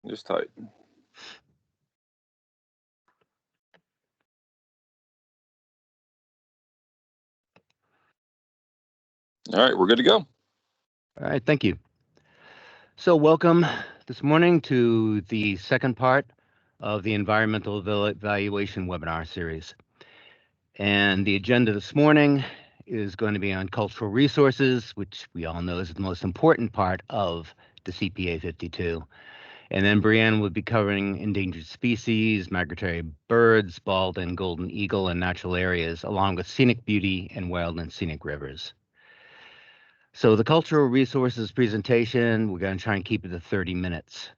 Just tight. All right, we're good to go. All right, thank you. So welcome this morning to the second part of the Environmental Evaluation webinar series. And the agenda this morning is going to be on cultural resources, which we all know is the most important part of the CPA 52. And then Brianne will be covering endangered species, migratory birds, bald and golden eagle, and natural areas, along with scenic beauty and wild and scenic rivers. So the cultural resources presentation, we're going to try and keep it to 30 minutes.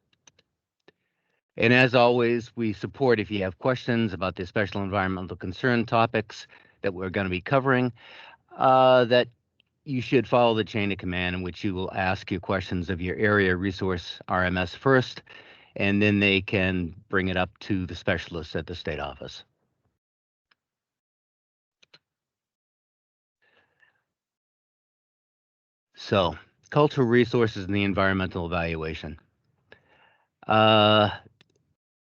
And as always, we support if you have questions about the special environmental concern topics that we're going to be covering, that you should follow the chain of command in which you will ask your questions of your area resource RMS first, and then they can bring it up to the specialists at the state office. So, cultural resources and the environmental evaluation.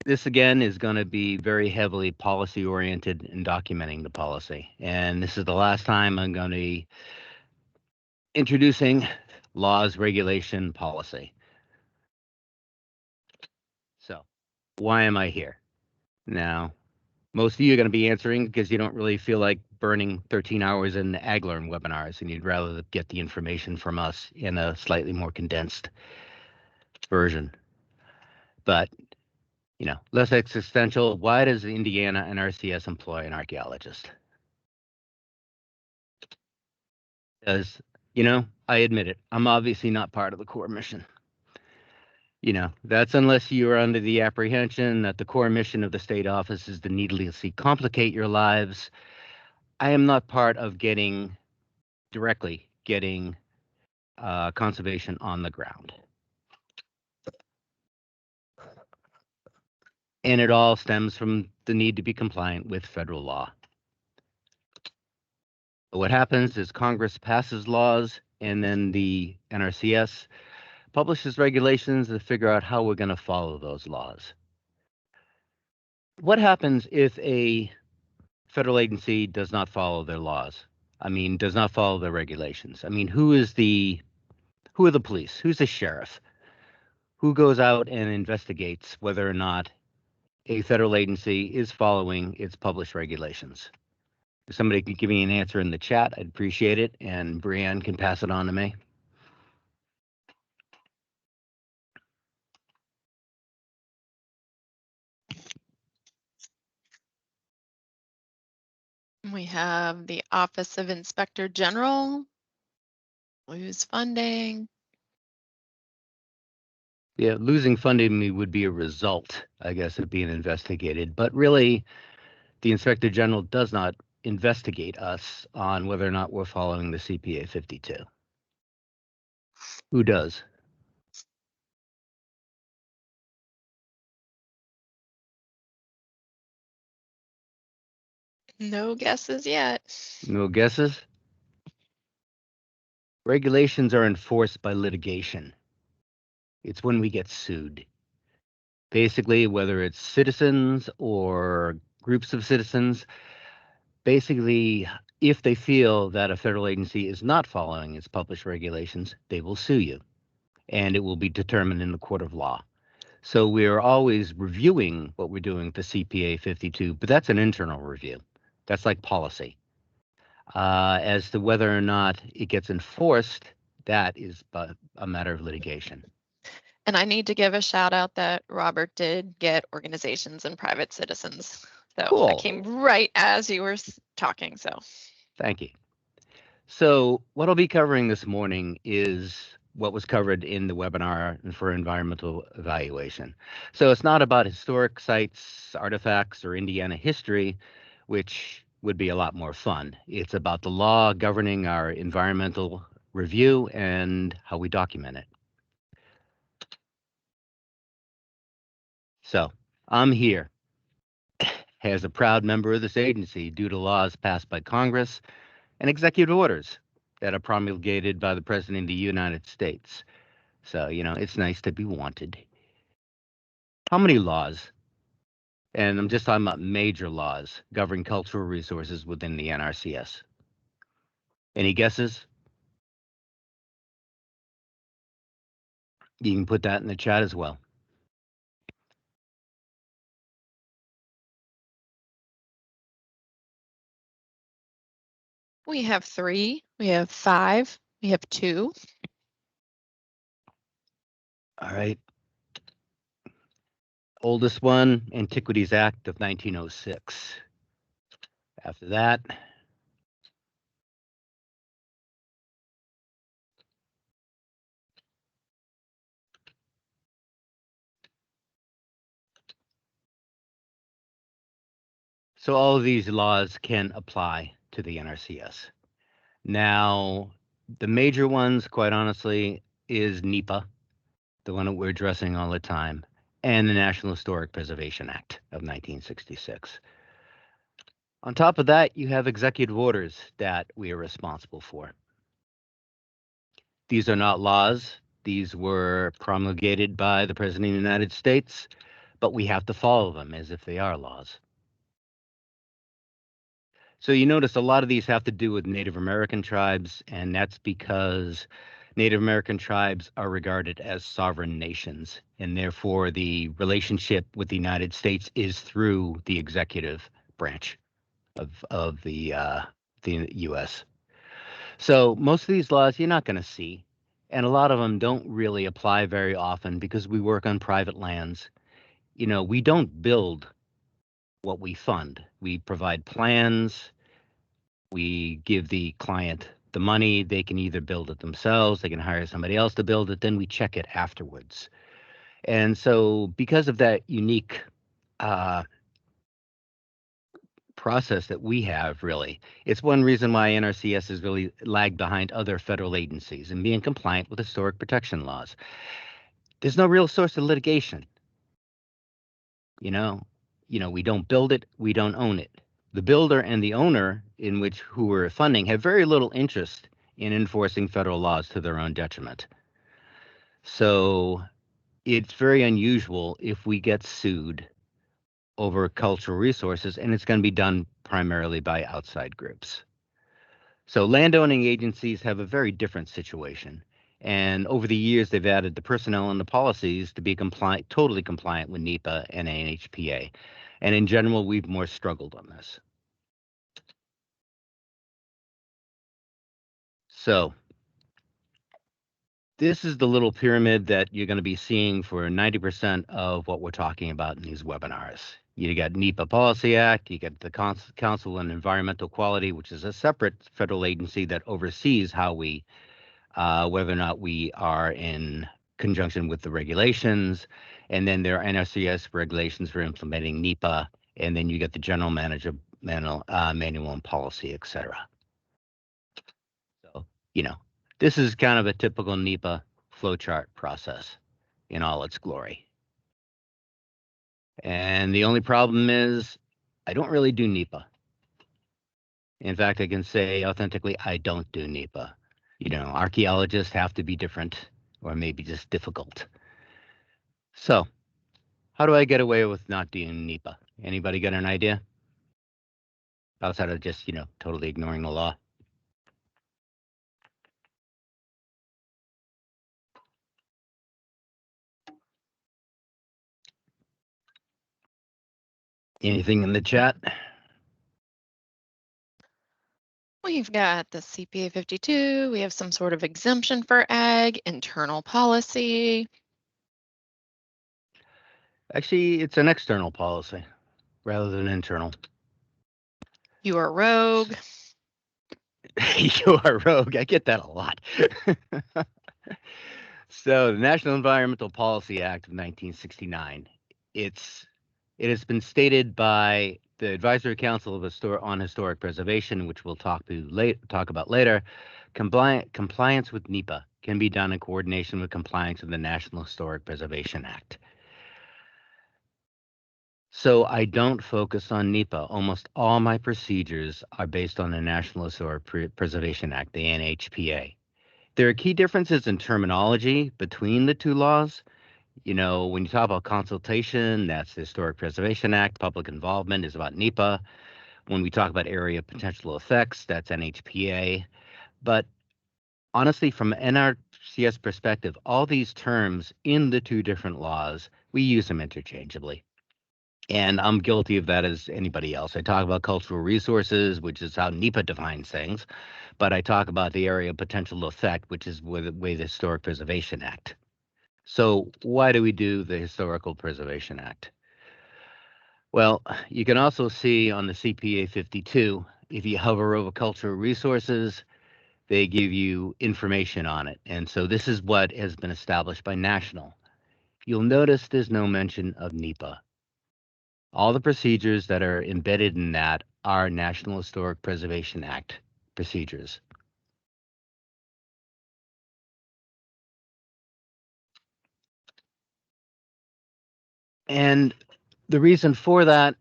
This again is going to be very heavily policy oriented in documenting the policy. And this is the last time I'm going to be introducing laws, regulation, policy. So why am I here? Now, most of you are going to be answering because you don't really feel like burning 13 hours in the AgLearn webinars, and you'd rather get the information from us in a slightly more condensed version. But, you know, less existential, why does the Indiana NRCS employ an archaeologist? Because, you know, I admit it, I'm obviously not part of the core mission. You know, that's unless you are under the apprehension that the core mission of the state office is to needlessly complicate your lives. I am not part of directly getting conservation on the ground. And it all stems from the need to be compliant with federal law. What happens is Congress passes laws, and then the NRCS publishes regulations to figure out how we're going to follow those laws. What happens if a federal agency does not follow their laws? I mean, does not follow their regulations. I mean, who are the police? Who's the sheriff? Who goes out and investigates whether or not a federal agency is following its published regulations? If somebody could give me an answer in the chat, I'd appreciate it, and Brianne can pass it on to me. We have the Office of Inspector General, lose funding. Yeah, losing funding would be a result, I guess, of being investigated. But really, the Inspector General does not investigate us on whether or not we're following the CPA 52. Who does? No guesses yet. No guesses? Regulations are enforced by litigation. It's when we get sued. Basically, whether it's citizens or groups of citizens, basically, if they feel that a federal agency is not following its published regulations, they will sue you, and it will be determined in the court of law. So we are always reviewing what we're doing with the CPA 52, but that's an internal review. That's like policy. As to whether or not it gets enforced, that is a matter of litigation. And I need to give a shout out that Robert did get organizations and private citizens. So Cool. That came right as you were talking. So thank you. So what I'll be covering this morning is what was covered in the webinar for environmental evaluation. So it's not about historic sites, artifacts, or Indiana history, which would be a lot more fun. It's about the law governing our environmental review and how we document it. So I'm here as a proud member of this agency due to laws passed by Congress and executive orders that are promulgated by the President of the United States. So, you know, it's nice to be wanted. How many laws, and I'm just talking about major laws, govern cultural resources within the NRCS? Any guesses? You can put that in the chat as well. We have 3, we have 5, we have 2. All right. Oldest one, Antiquities Act of 1906. After that, so all of these laws can apply to the NRCS. Now, the major ones, quite honestly, is NEPA, the one that we're addressing all the time, and the National Historic Preservation Act of 1966. On top of that, you have executive orders that we are responsible for. These are not laws. These were promulgated by the President of the United States, but we have to follow them as if they are laws. So you notice a lot of these have to do with Native American tribes, and that's because Native American tribes are regarded as sovereign nations, and therefore the relationship with the United States is through the executive branch of the U.S. So most of these laws you're not going to see, and a lot of them don't really apply very often because we work on private lands. You know, we don't build what we fund. We provide plans. We give the client the money. They can either build it themselves, they can hire somebody else to build it, then we check it afterwards. And so because of that unique process that we have, really, it's one reason why NRCS has really lagged behind other federal agencies in being compliant with historic protection laws. There's no real source of litigation. You know, we don't build it, we don't own it. The builder and the owner who we're funding have very little interest in enforcing federal laws to their own detriment. So it's very unusual if we get sued over cultural resources, and it's going to be done primarily by outside groups. So landowning agencies have a very different situation. And over the years, they've added the personnel and the policies to be totally compliant with NEPA and NHPA. And in general, we've more struggled on this. So this is the little pyramid that you're going to be seeing for 90% of what we're talking about in these webinars. You got NEPA Policy Act, you got the Council on Environmental Quality, which is a separate federal agency that oversees how we, whether or not we are in conjunction with the regulations. And then there are NRCS regulations for implementing NEPA. And then you get the general manager manual and policy, et cetera. So, this is kind of a typical NEPA flowchart process in all its glory. And the only problem is I don't really do NEPA. In fact, I can say authentically, I don't do NEPA. Archaeologists have to be different or maybe just difficult. So how do I get away with not doing NEPA? Anybody got an idea? Outside of just, totally ignoring the law. Anything in the chat? We've got the CPA 52, we have some sort of exemption for ag, internal policy. Actually, it's an external policy rather than internal. You are rogue. You are rogue. I get that a lot. So the National Environmental Policy Act of 1969, it has been stated by the Advisory Council on Historic Preservation, which we'll talk about later. Compliance with NEPA can be done in coordination with compliance with the National Historic Preservation Act. So I don't focus on NEPA. Almost all my procedures are based on the National Historic Preservation Act, the NHPA. There are key differences in terminology between the two laws. You know, when you talk about consultation, that's the Historic Preservation Act. Public involvement is about NEPA. When we talk about area of potential effects, that's NHPA. But honestly, from an NRCS perspective, all these terms in the two different laws, we use them interchangeably. And I'm guilty of that as anybody else. I talk about cultural resources, which is how NEPA defines things, but I talk about the area of potential effect, which is with the way the Historic Preservation Act. So why do we do the Historical Preservation Act? Well, you can also see on the CPA 52, if you hover over cultural resources, they give you information on it. And so this is what has been established by national. You'll notice there's no mention of NEPA. All the procedures that are embedded in that are National Historic Preservation Act procedures. And the reason for that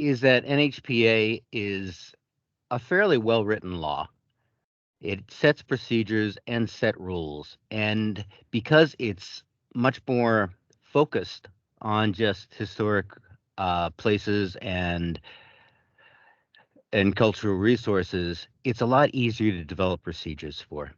is that NHPA is a fairly well-written law. It sets procedures and set rules. And because it's much more focused on just historic places and cultural resources, it's a lot easier to develop procedures for.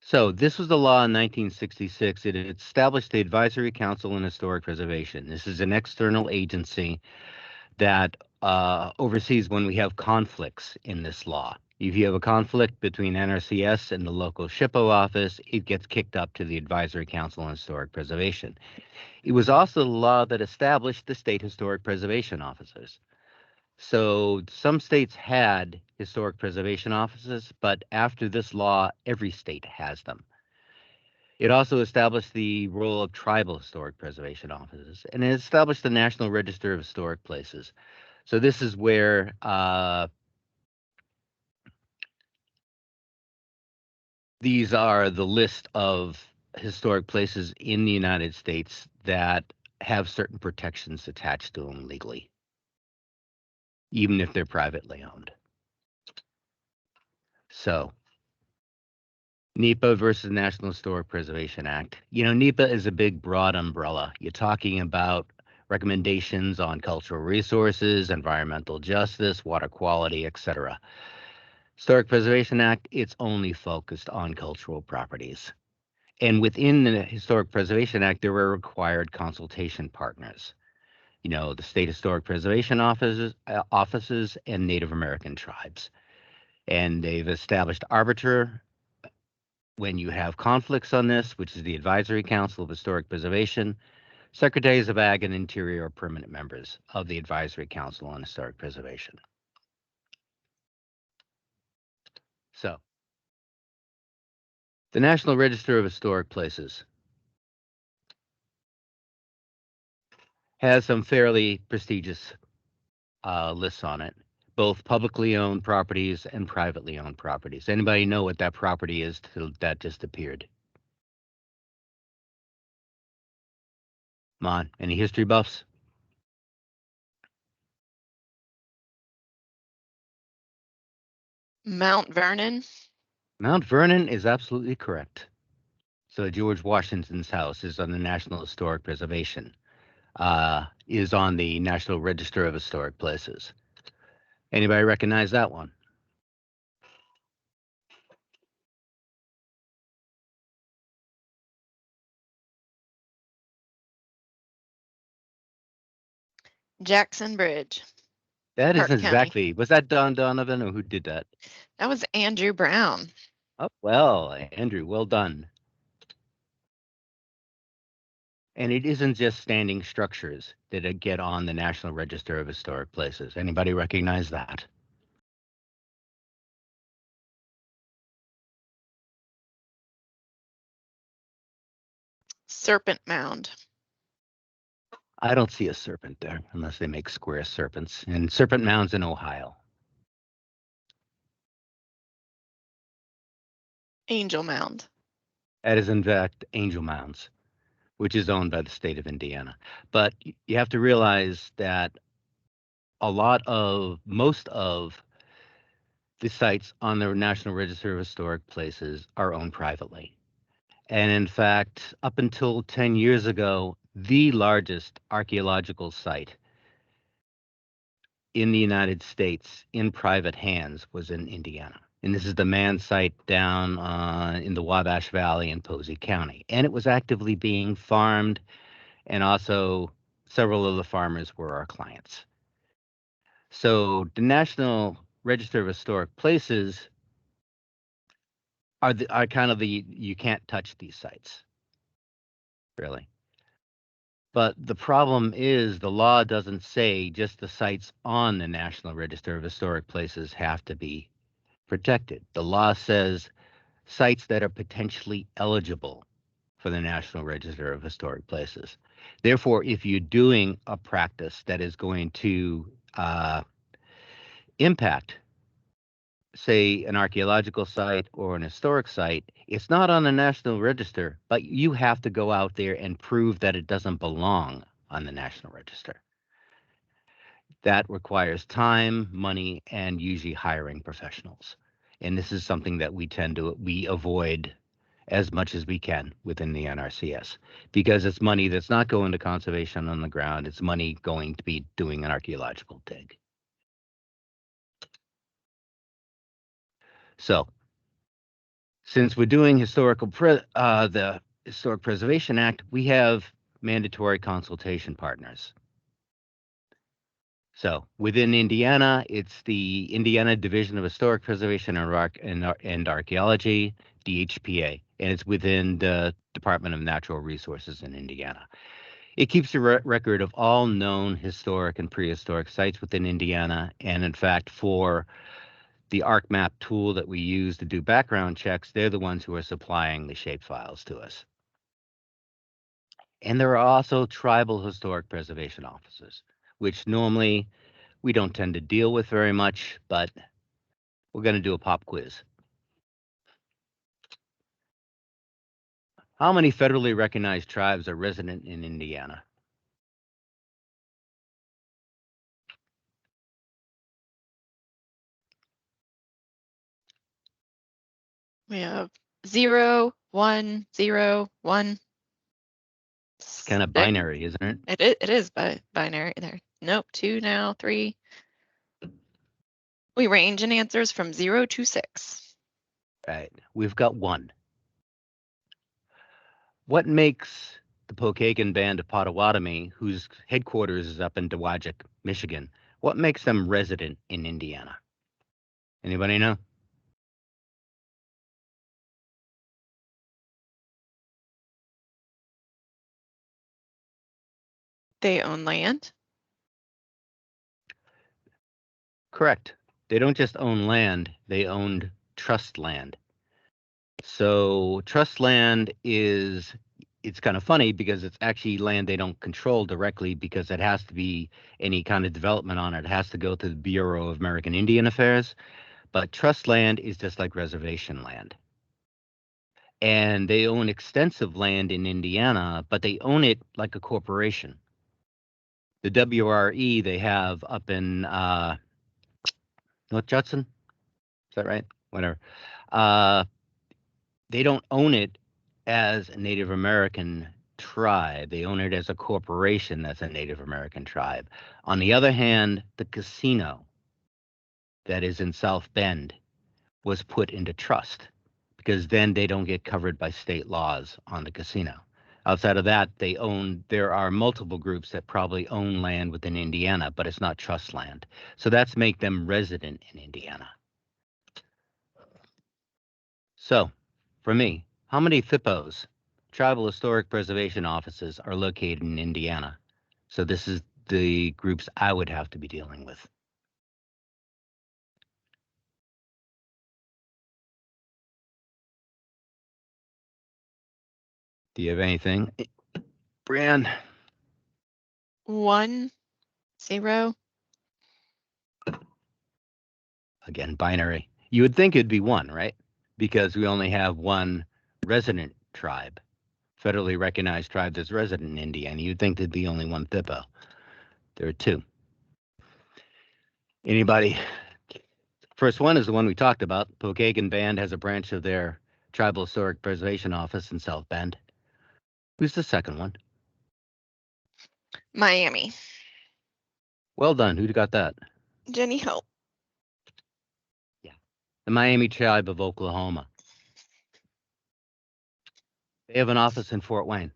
So this was the law in 1966. It established the Advisory Council on Historic Preservation. This is an external agency that oversees when we have conflicts in this law. If you have a conflict between NRCS and the local SHPO office, it gets kicked up to the Advisory Council on Historic Preservation. It was also the law that established the state historic preservation officers. So some states had historic preservation offices, but after this law, every state has them. It also established the role of tribal historic preservation offices, and it established the National Register of Historic Places. So this is where these are the list of historic places in the United States that have certain protections attached to them legally, even if they're privately owned. So NEPA versus National Historic Preservation Act. You know, NEPA is a big, broad umbrella. You're talking about recommendations on cultural resources, environmental justice, water quality, etc. Historic Preservation Act, it's only focused on cultural properties. And within the Historic Preservation Act, there were required consultation partners. You know, the state historic preservation offices and Native American tribes. And they've established arbiter when you have conflicts on this, which is the Advisory Council of Historic Preservation. Secretaries of Ag and Interior are permanent members of the Advisory Council on Historic Preservation. So, the National Register of Historic Places has some fairly prestigious lists on it, both publicly owned properties and privately owned properties. Anybody know what that property is that just appeared? Come on, any history buffs? Mount Vernon. Mount Vernon is absolutely correct. So George Washington's house is on the National Historic Preservation, is on the National Register of Historic Places. Anybody recognize that one? Jackson Bridge. That Park is County. exactly, was that Don Donovan or who did that? That was Andrew Brown. Oh, well, Andrew, well done. And it isn't just standing structures that get on the National Register of Historic Places. Anybody recognize that? Serpent Mound. I don't see a serpent there unless they make square serpents. And Serpent Mound's in Ohio. Angel Mound. That is, in fact, Angel Mounds, which is owned by the state of Indiana. But you have to realize that most of the sites on the National Register of Historic Places are owned privately. And in fact, up until 10 years ago, the largest archaeological site in the United States in private hands was in Indiana. And this is the Man site down in the Wabash Valley in Posey County. And it was actively being farmed, and also several of the farmers were our clients. So the National Register of Historic Places are kind of the, you can't touch these sites, really. But the problem is the law doesn't say just the sites on the National Register of Historic Places have to be protected. The law says sites that are potentially eligible for the National Register of Historic Places. Therefore, if you're doing a practice that is going to impact, say, an archaeological site or an historic site, it's not on the National Register, but you have to go out there and prove that it doesn't belong on the National Register. That requires time, money, and usually hiring professionals. And this is something that we avoid as much as we can within the NRCS, because it's money that's not going to conservation on the ground. It's money going to be doing an archaeological dig. So since we're doing the Historic Preservation Act, we have mandatory consultation partners. So within Indiana, it's the Indiana Division of Historic Preservation and Archaeology, DHPA, and it's within the Department of Natural Resources in Indiana. It keeps a record of all known historic and prehistoric sites within Indiana, and in fact, for the Arcmap tool that we use to do background checks, they're the ones who are supplying the shapefiles to us. And there are also tribal historic preservation officers, which normally we don't tend to deal with very much, but we're going to do a pop quiz. How many federally recognized tribes are resident in Indiana? We have 0, 1, 0, 1. It's kind of binary, isn't it? It is binary there. Nope, 2 now, 3. We range in answers from 0 to 6. Right. We've got 1. What makes the Pokagon Band of Potawatomi, whose headquarters is up in Dowagiac, Michigan, what makes them resident in Indiana? Anybody know? They own land. Correct. They don't just own land, they owned trust land. So trust land it's kind of funny because it's actually land they don't control directly, because it has to be any kind of development on it. It has to go to the Bureau of American Indian Affairs. But trust land is just like reservation land. And they own extensive land in Indiana, but they own it like a corporation. The WRE they have up in North Judson, is that right? Whatever. They don't own it as a Native American tribe. They own it as a corporation that's a Native American tribe. On the other hand, the casino that is in South Bend was put into trust, because then they don't get covered by state laws on the casino. Outside of that, there are multiple groups that probably own land within Indiana, but it's not trust land. So that's make them resident in Indiana. So for me, how many Thippos, tribal historic preservation offices, are located in Indiana? So this is the groups I would have to be dealing with. Do you have anything? Brian? 1, 0. Again, binary. You would think it'd be 1, right? Because we only have 1 resident tribe, federally recognized tribe that's resident in Indiana. You'd think there'd be only 1 Thippo. There are 2. Anybody? First one is the one we talked about. Pokagon Band has a branch of their Tribal Historic Preservation Office in South Bend. Who's the second one? Miami. Well done. Who got that? Jenny Hope. Yeah. The Miami Tribe of Oklahoma. They have an office in Fort Wayne.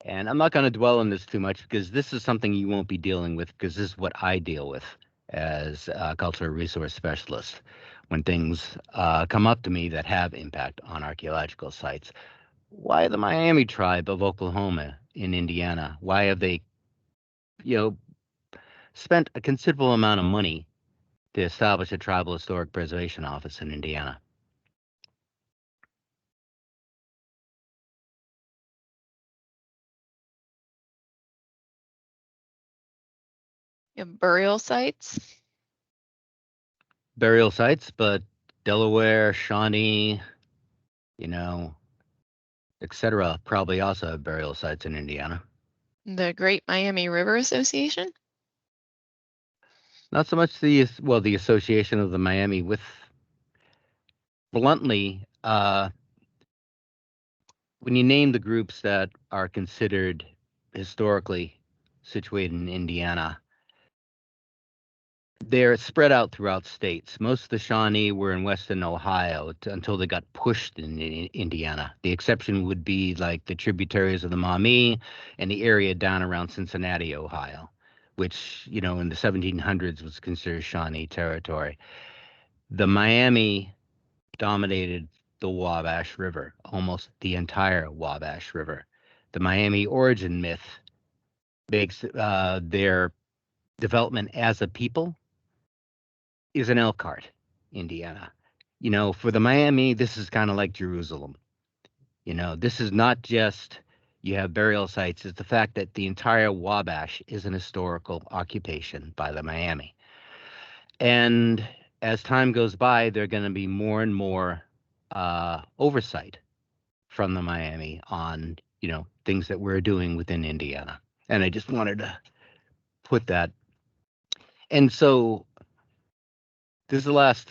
And I'm not going to dwell on this too much because this is something you won't be dealing with, because this is what I deal with as a cultural resource specialist when things come up to me that have impact on archaeological sites. Why the Miami Tribe of Oklahoma in Indiana? Why have they, spent a considerable amount of money to establish a tribal historic preservation office in Indiana? You have burial sites. Burial sites, but Delaware, Shawnee, etc. probably also have burial sites in Indiana. The Great Miami River Association. Not so much the association of the Miami with, bluntly, when you name the groups that are considered historically situated in Indiana, they're spread out throughout states. Most of the Shawnee were in Western Ohio until they got pushed in Indiana. The exception would be like the tributaries of the Maumee and the area down around Cincinnati, Ohio, which, in the 1700s was considered Shawnee territory. The Miami dominated the Wabash River, almost the entire Wabash River. The Miami origin myth makes their development as a people is in Elkhart, Indiana. For the Miami, this is kind of like Jerusalem. This is not just you have burial sites, it's the fact that the entire Wabash is an historical occupation by the Miami. And as time goes by, there are going to be more and more oversight from the Miami on, things that we're doing within Indiana. And I just wanted to put that. And so this is the last,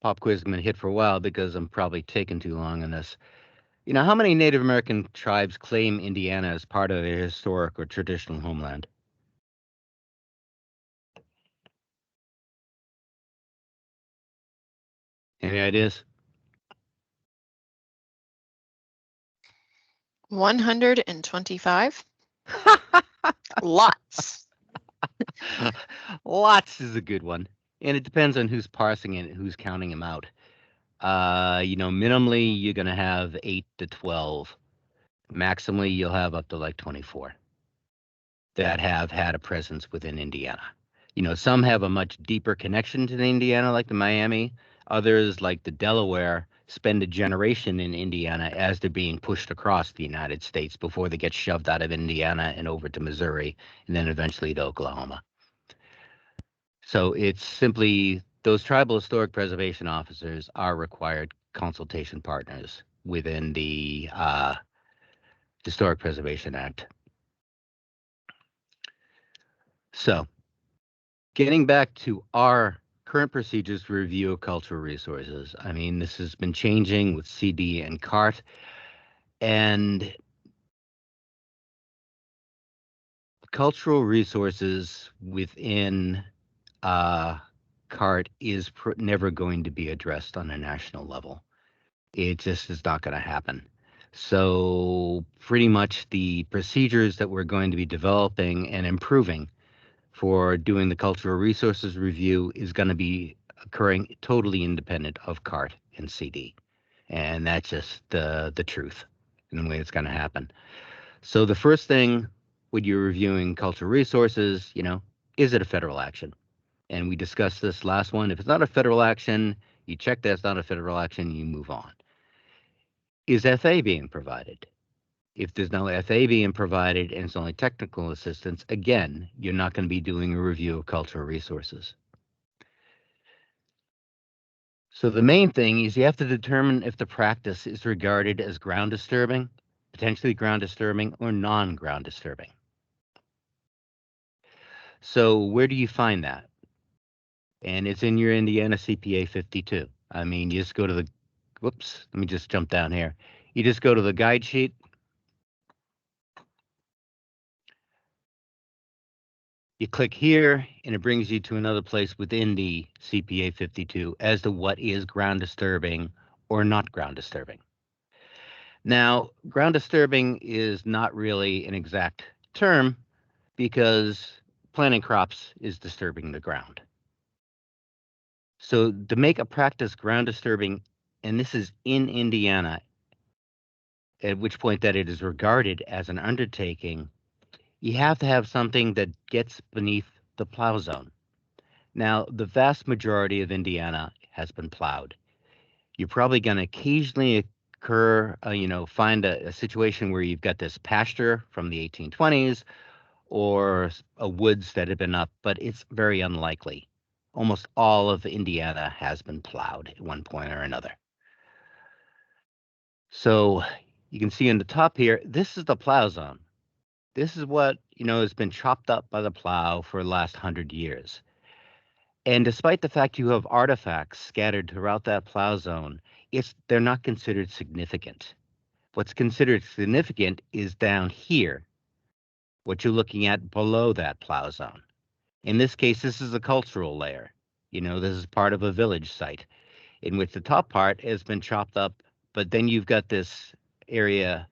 pop quiz I'm going to hit for a while because I'm probably taking too long on this. How many Native American tribes claim Indiana as part of their historic or traditional homeland? Any ideas? 125. Lots. Lots is a good one. And it depends on who's parsing it, who's counting them out. Minimally, you're going to have 8 to 12. Maximally, you'll have up to like 24 that have had a presence within Indiana. Some have a much deeper connection to the Indiana, like the Miami. Others, like the Delaware, spend a generation in Indiana as they're being pushed across the United States before they get shoved out of Indiana and over to Missouri, and then eventually to Oklahoma. So it's simply those tribal historic preservation officers are required consultation partners within the Historic Preservation Act. So getting back to our current procedures for review of cultural resources, I mean, this has been changing with CD and CART, and cultural resources within CART is never going to be addressed on a national level. It just is not going to happen. So pretty much the procedures that we're going to be developing and improving for doing the cultural resources review is going to be occurring totally independent of CART and CD. And that's just the truth and the way it's going to happen. So the first thing when you're reviewing cultural resources, is it a federal action? And we discussed this last one. If it's not a federal action, you check that it's not a federal action, you move on. Is FA being provided? If there's no FA being provided and it's only technical assistance, again, you're not going to be doing a review of cultural resources. So the main thing is you have to determine if the practice is regarded as ground disturbing, potentially ground disturbing, or non-ground disturbing. So where do you find that? And it's in your Indiana CPA 52. I mean, you just go to the, whoops, let me just jump down here. You just go to the guide sheet. You click here, and it brings you to another place within the CPA 52 as to what is ground disturbing or not ground disturbing. Now, ground disturbing is not really an exact term because planting crops is disturbing the ground. So to make a practice ground disturbing, and this is in Indiana, at which point that it is regarded as an undertaking, you have to have something that gets beneath the plow zone. Now, the vast majority of Indiana has been plowed. You're probably going to occasionally find a situation where you've got this pasture from the 1820s or a woods that have been up, but it's very unlikely. Almost all of Indiana has been plowed at one point or another. So you can see in the top here, this is the plow zone. This is what, has been chopped up by the plow for the last 100 years. And despite the fact you have artifacts scattered throughout that plow zone, they're not considered significant. What's considered significant is down here, what you're looking at below that plow zone. In this case, this is a cultural layer. This is part of a village site in which the top part has been chopped up, but then you've got this area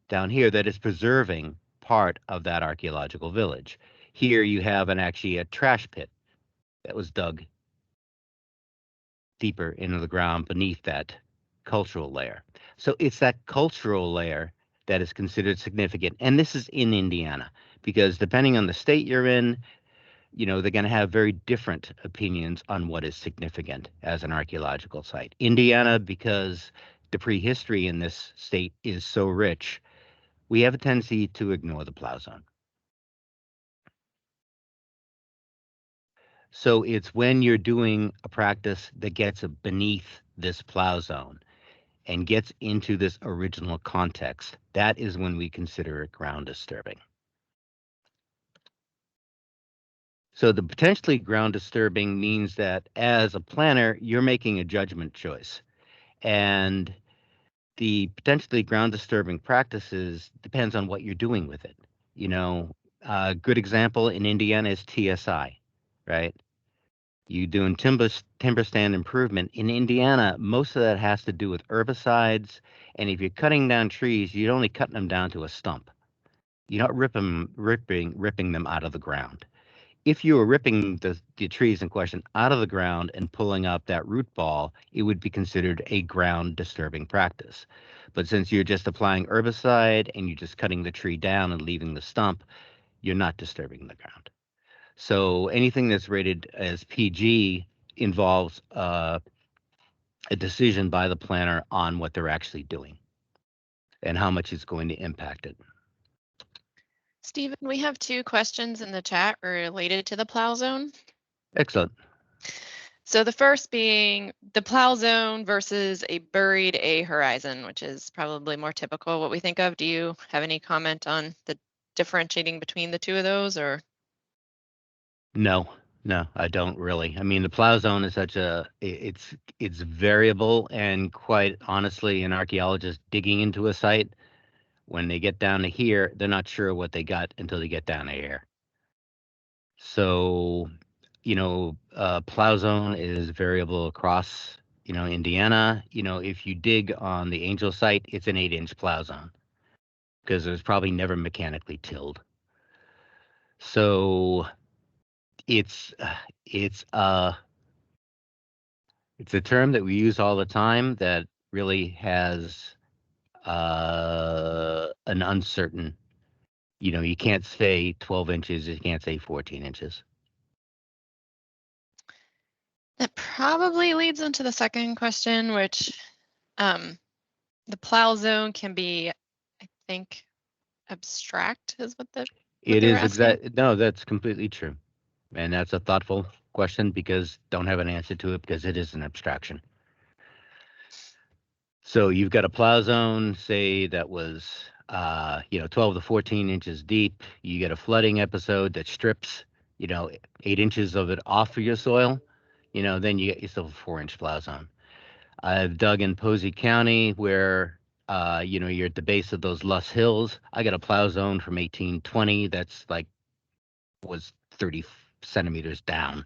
down here that is preserving part of that archaeological village. Here you have actually a trash pit that was dug deeper into the ground beneath that cultural layer. So it's that cultural layer that is considered significant. And this is in Indiana, because depending on the state you're in, they're going to have very different opinions on what is significant as an archaeological site. Indiana, because the prehistory in this state is so rich, we have a tendency to ignore the plow zone. So it's when you're doing a practice that gets beneath this plow zone and gets into this original context, that is when we consider it ground disturbing. So the potentially ground disturbing means that as a planner, you're making a judgment choice. And the potentially ground disturbing practices depends on what you're doing with it. A good example in Indiana is TSI, right? You doing timber stand improvement. In Indiana, most of that has to do with herbicides. And if you're cutting down trees, you're only cutting them down to a stump. You're not ripping them out of the ground. If you were ripping the trees in question out of the ground and pulling up that root ball, it would be considered a ground disturbing practice. But since you're just applying herbicide and you're just cutting the tree down and leaving the stump, you're not disturbing the ground. So anything that's rated as PG involves a decision by the planner on what they're actually doing and how much it's going to impact it. Stephen, we have 2 questions in the chat related to the plow zone. Excellent. So the first being the plow zone versus a buried A horizon, which is probably more typical what we think of. Do you have any comment on the differentiating between the two of those, or? No, I don't really. I mean, the plow zone is it's variable, and quite honestly, an archaeologist digging into a site, when they get down to here, they're not sure what they got until they get down to here. So, plow zone is variable across, Indiana. If you dig on the Angel site, it's an 8-inch plow zone because it was probably never mechanically tilled. So it's a term that we use all the time that really has an uncertain, you can't say 12 inches, you can't say 14 inches. That probably leads into the second question, which the plow zone can be, I think, abstract is what It is exact. No, that's completely true. And that's a thoughtful question because don't have an answer to it because it is an abstraction. So you've got a plow zone, say that was 12 to 14 inches deep. You get a flooding episode that strips, 8 inches of it off of your soil, then you get yourself a 4-inch plow zone. I've dug in Posey County where, you're at the base of those Luss Hills. I got a plow zone from 1820 that's was 30 centimeters down.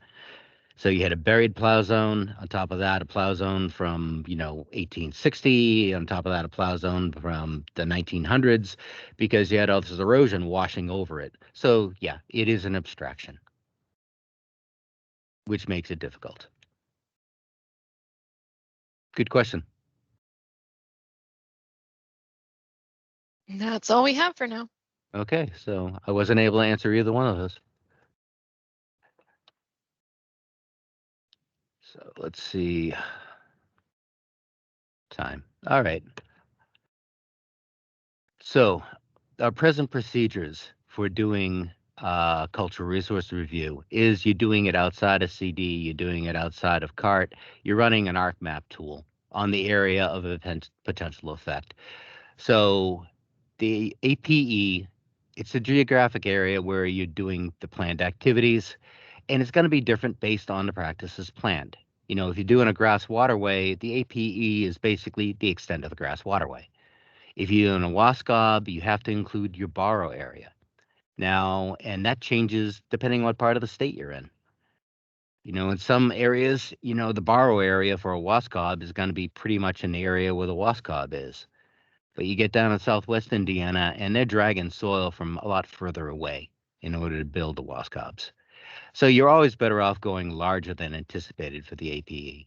So you had a buried plow zone. On top of that, a plow zone from, 1860. On top of that, a plow zone from the 1900s, because you had all this erosion washing over it. So yeah, it is an abstraction, which makes it difficult. Good question. That's all we have for now. Okay, so I wasn't able to answer either one of those. So let's see. Time. All right. So our present procedures for doing cultural resource review is you're doing it outside of CD, you're doing it outside of CART, you're running an Arcmap tool on the area of a potential effect. So the APE, it's a geographic area where you're doing the planned activities, and it's going to be different based on the practices planned. If you're doing a grass waterway, the APE is basically the extent of the grass waterway. If you're in a WASCOB, you have to include your borrow area. Now, and that changes depending on what part of the state you're in. In some areas, the borrow area for a WASCOB is going to be pretty much in the area where the WASCOB is. But you get down in Southwest Indiana, and they're dragging soil from a lot further away in order to build the WASCOBs. So you're always better off going larger than anticipated for the APE.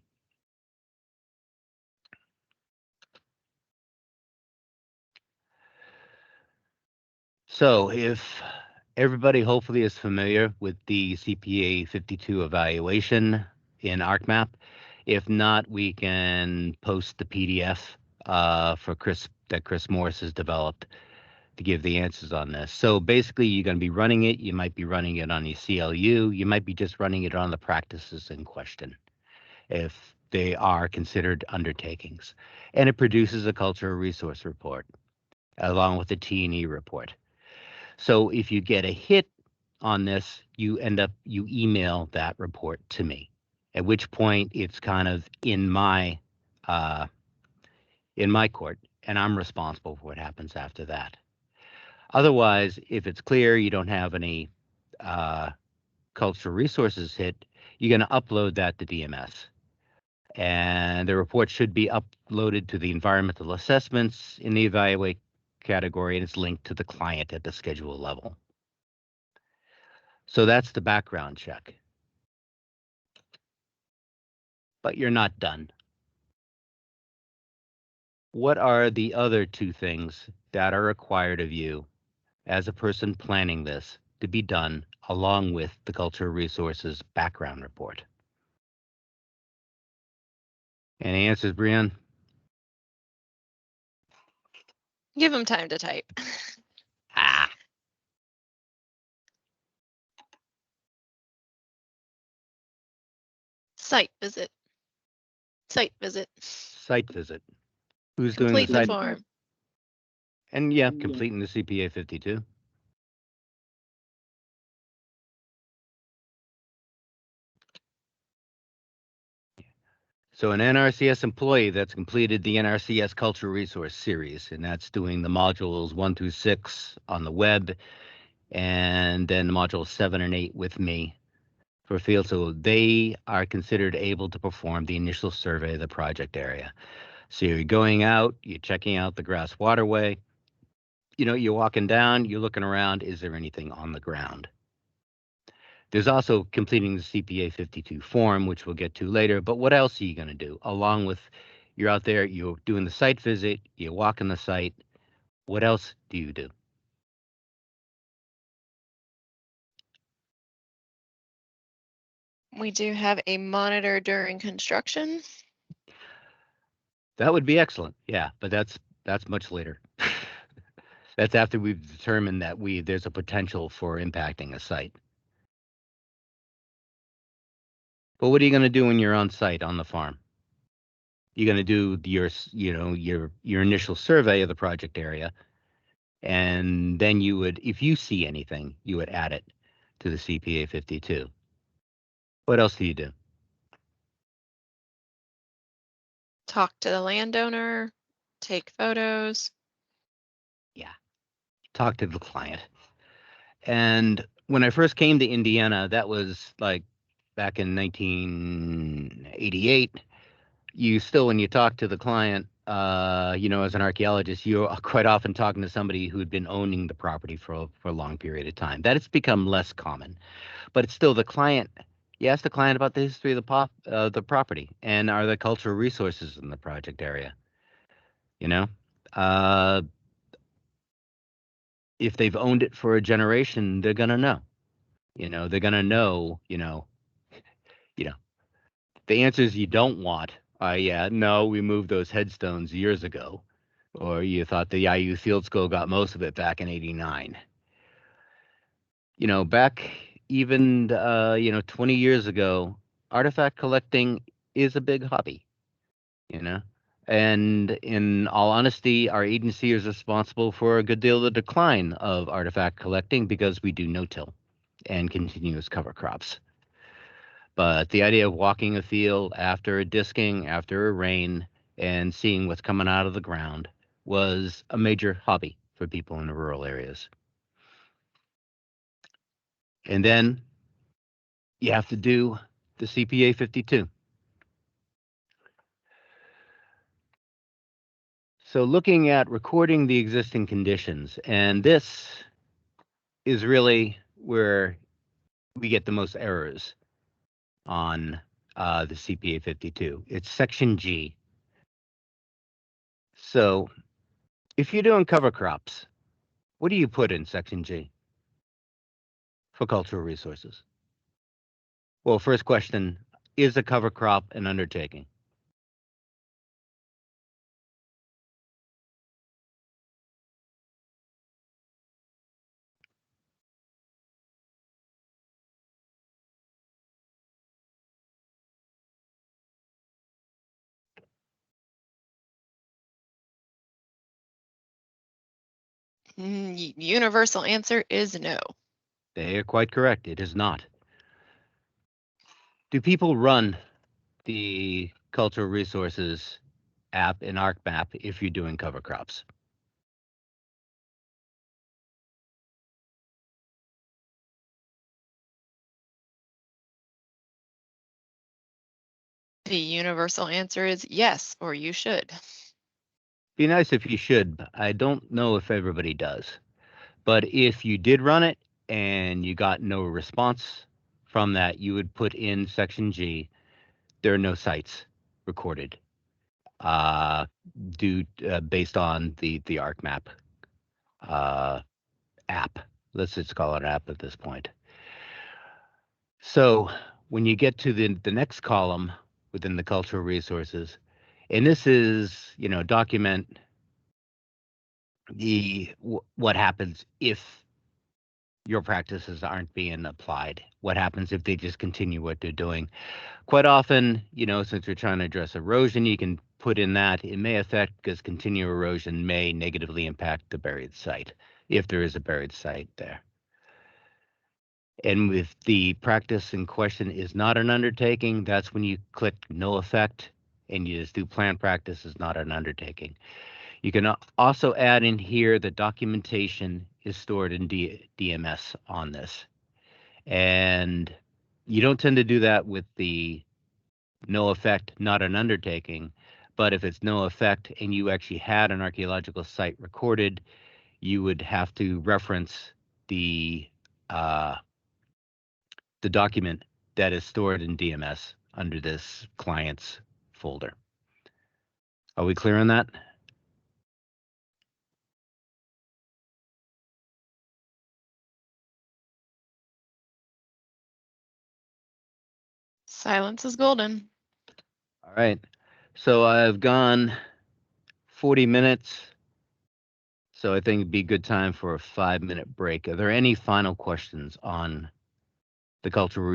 So if everybody hopefully is familiar with the CPA 52 evaluation in Arcmap, if not, we can post the PDF for Chris Morris has developed to give the answers on this. So basically, you're going to be running it. You might be running it on your CLU. You might be just running it on the practices in question, if they are considered undertakings. And it produces a cultural resource report along with the T&E report. So if you get a hit on this, you email that report to me, at which point it's kind of in my court, and I'm responsible for what happens after that. Otherwise, if it's clear you don't have any cultural resources hit, you're going to upload that to DMS. And the report should be uploaded to the environmental assessments in the evaluate category, and it's linked to the client at the schedule level. So that's the background check. But you're not done. What are the other 2 things that are required of you as a person planning this to be done along with the cultural resources background report? Any answers, Brianne? Give them time to type. Site visit. Site visit. Site visit. Who's Complete doing the site? form. And yeah, completing the CPA 52. So an NRCS employee that's completed the NRCS Cultural Resource Series, and that's doing the modules 1 through 6 on the web, and then the modules 7 and 8 with me for field. So they are considered able to perform the initial survey of the project area. So you're going out, you're checking out the grass waterway, you're walking down, you're looking around, is there anything on the ground? There's also completing the CPA 52 form, which we'll get to later, but what else are you going to do? Along with, you're out there, you're doing the site visit, you're walking the site, what else do you do? We do have a monitor during construction. That would be excellent, yeah, but that's much later. That's after we've determined that there's a potential for impacting a site. But what are you going to do when you're on site on the farm? You're going to do your initial survey of the project area, and then you would, if you see anything, you would add it to the CPA 52. What else do you do? Talk to the landowner, take photos. Yeah, talk to the client. And when I first came to Indiana, that was like back in 1988. You still, when you talk to the client, as an archaeologist, you're quite often talking to somebody who'd been owning the property for a long period of time. That has become less common, but it's still the client. You ask the client about the history of the property, and are there cultural resources in the project area? Uh, if they've owned it for a generation, they're gonna know. They're gonna know. The answers you don't want are, yeah, no, we moved those headstones years ago, or you thought the IU field school got most of it back in '89. Back even 20 years ago, artifact collecting is a big hobby. And in all honesty, our agency is responsible for a good deal of the decline of artifact collecting because we do no-till and continuous cover crops. But the idea of walking a field after a disking, after a rain, and seeing what's coming out of the ground was a major hobby for people in the rural areas. And then you have to do the CPA 52. So looking at recording the existing conditions, and this is really where we get the most errors on the CPA 52. It's section G. So if you're doing cover crops, what do you put in section G for cultural resources? Well, first question, is a cover crop an undertaking? Universal answer is no. They are quite correct. It is not. Do people run the cultural resources app in Arcmap if you're doing cover crops? The universal answer is yes, or you should. Be nice if you should, but I don't know if everybody does. But if you did run it and you got no response from that, you would put in section G, there are no sites recorded based on the Arcmap app. Let's just call it an app at this point. So when you get to the next column within the cultural resources, and this is, document what happens if your practices aren't being applied. What happens if they just continue what they're doing? Quite often, since we're trying to address erosion, you can put in that it may affect because continued erosion may negatively impact the buried site if there is a buried site there. And if the practice in question is not an undertaking, that's when you click no effect and you just do planned practice is not an undertaking. You can also add in here the documentation is stored in DMS on this. And you don't tend to do that with the no effect, not an undertaking. But if it's no effect and you actually had an archaeological site recorded, you would have to reference the document that is stored in DMS under this client's folder. Are we clear on that? Silence is golden. All right. So I've gone 40 minutes. So I think it'd be a good time for a 5-minute break. Are there any final questions on the cultural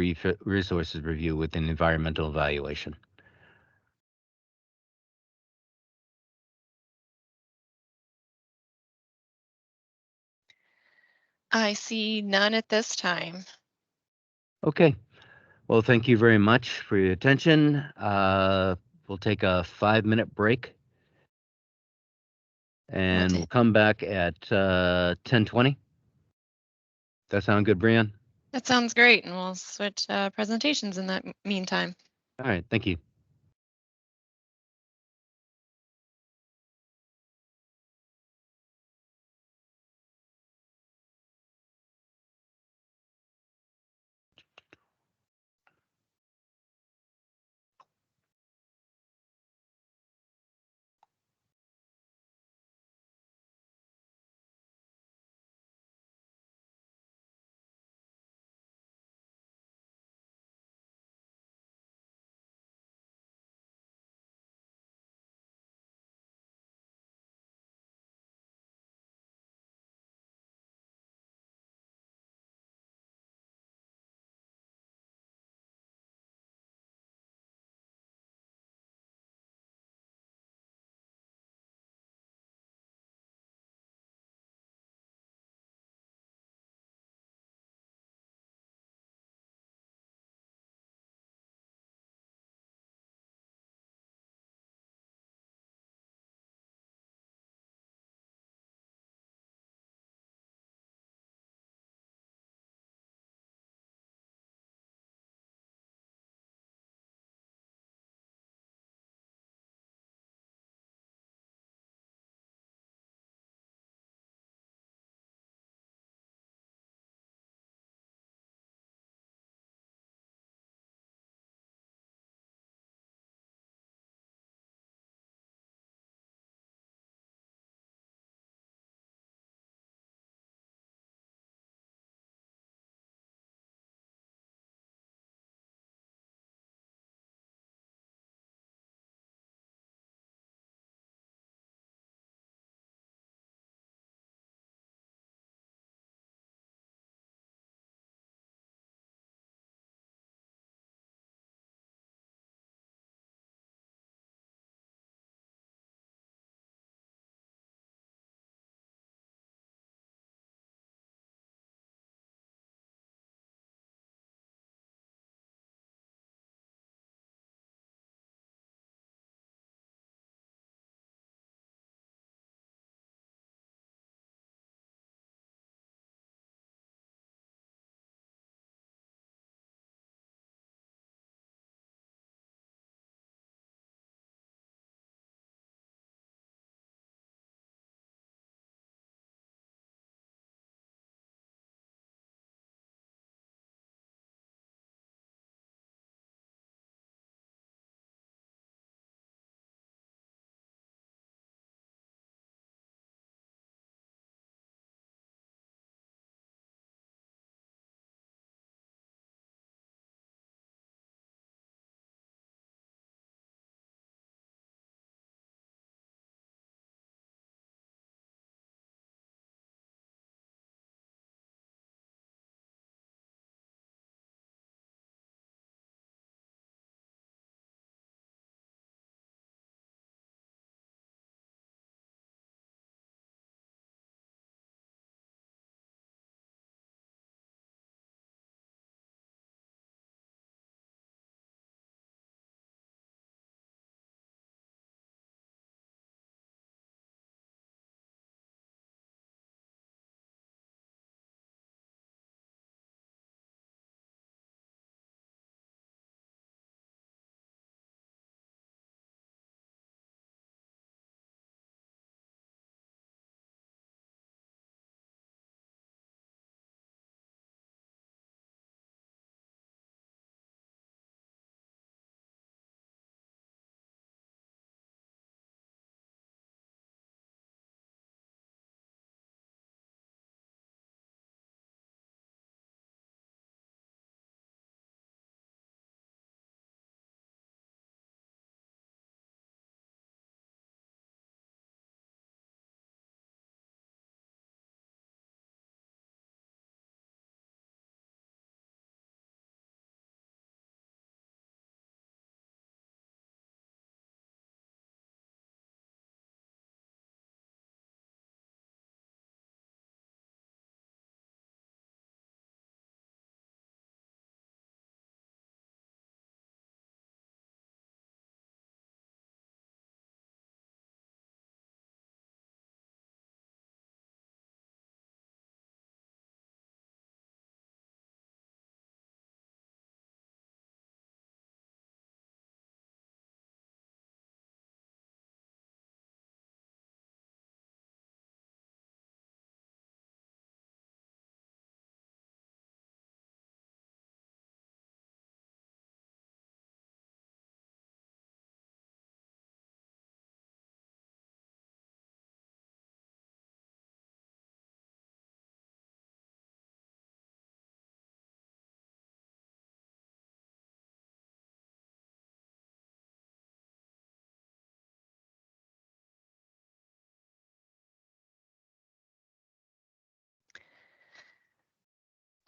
resources review within environmental evaluation? I see none at this time. Okay. Well, thank you very much for your attention. We'll take a 5-minute break and we'll come back at 10:20. That sound good, Brian? That sounds great, and we'll switch presentations in that meantime. All right. Thank you.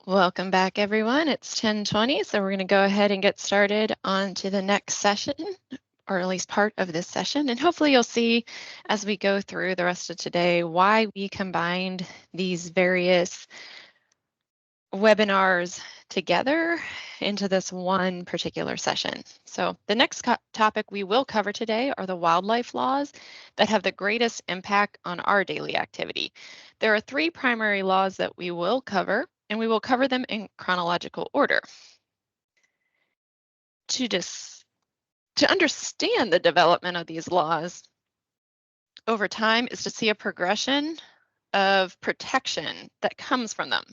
Welcome back, everyone. It's 10:20, so we're going to go ahead and get started on to the next session, or at least part of this session. And hopefully you'll see as we go through the rest of today why we combined these various webinars together into this one particular session. So the next topic we will cover today are the wildlife laws that have the greatest impact on our daily activity. There are three primary laws that we will cover, and we will cover them in chronological order. To understand the development of these laws over time is to see a progression of protection that comes from them.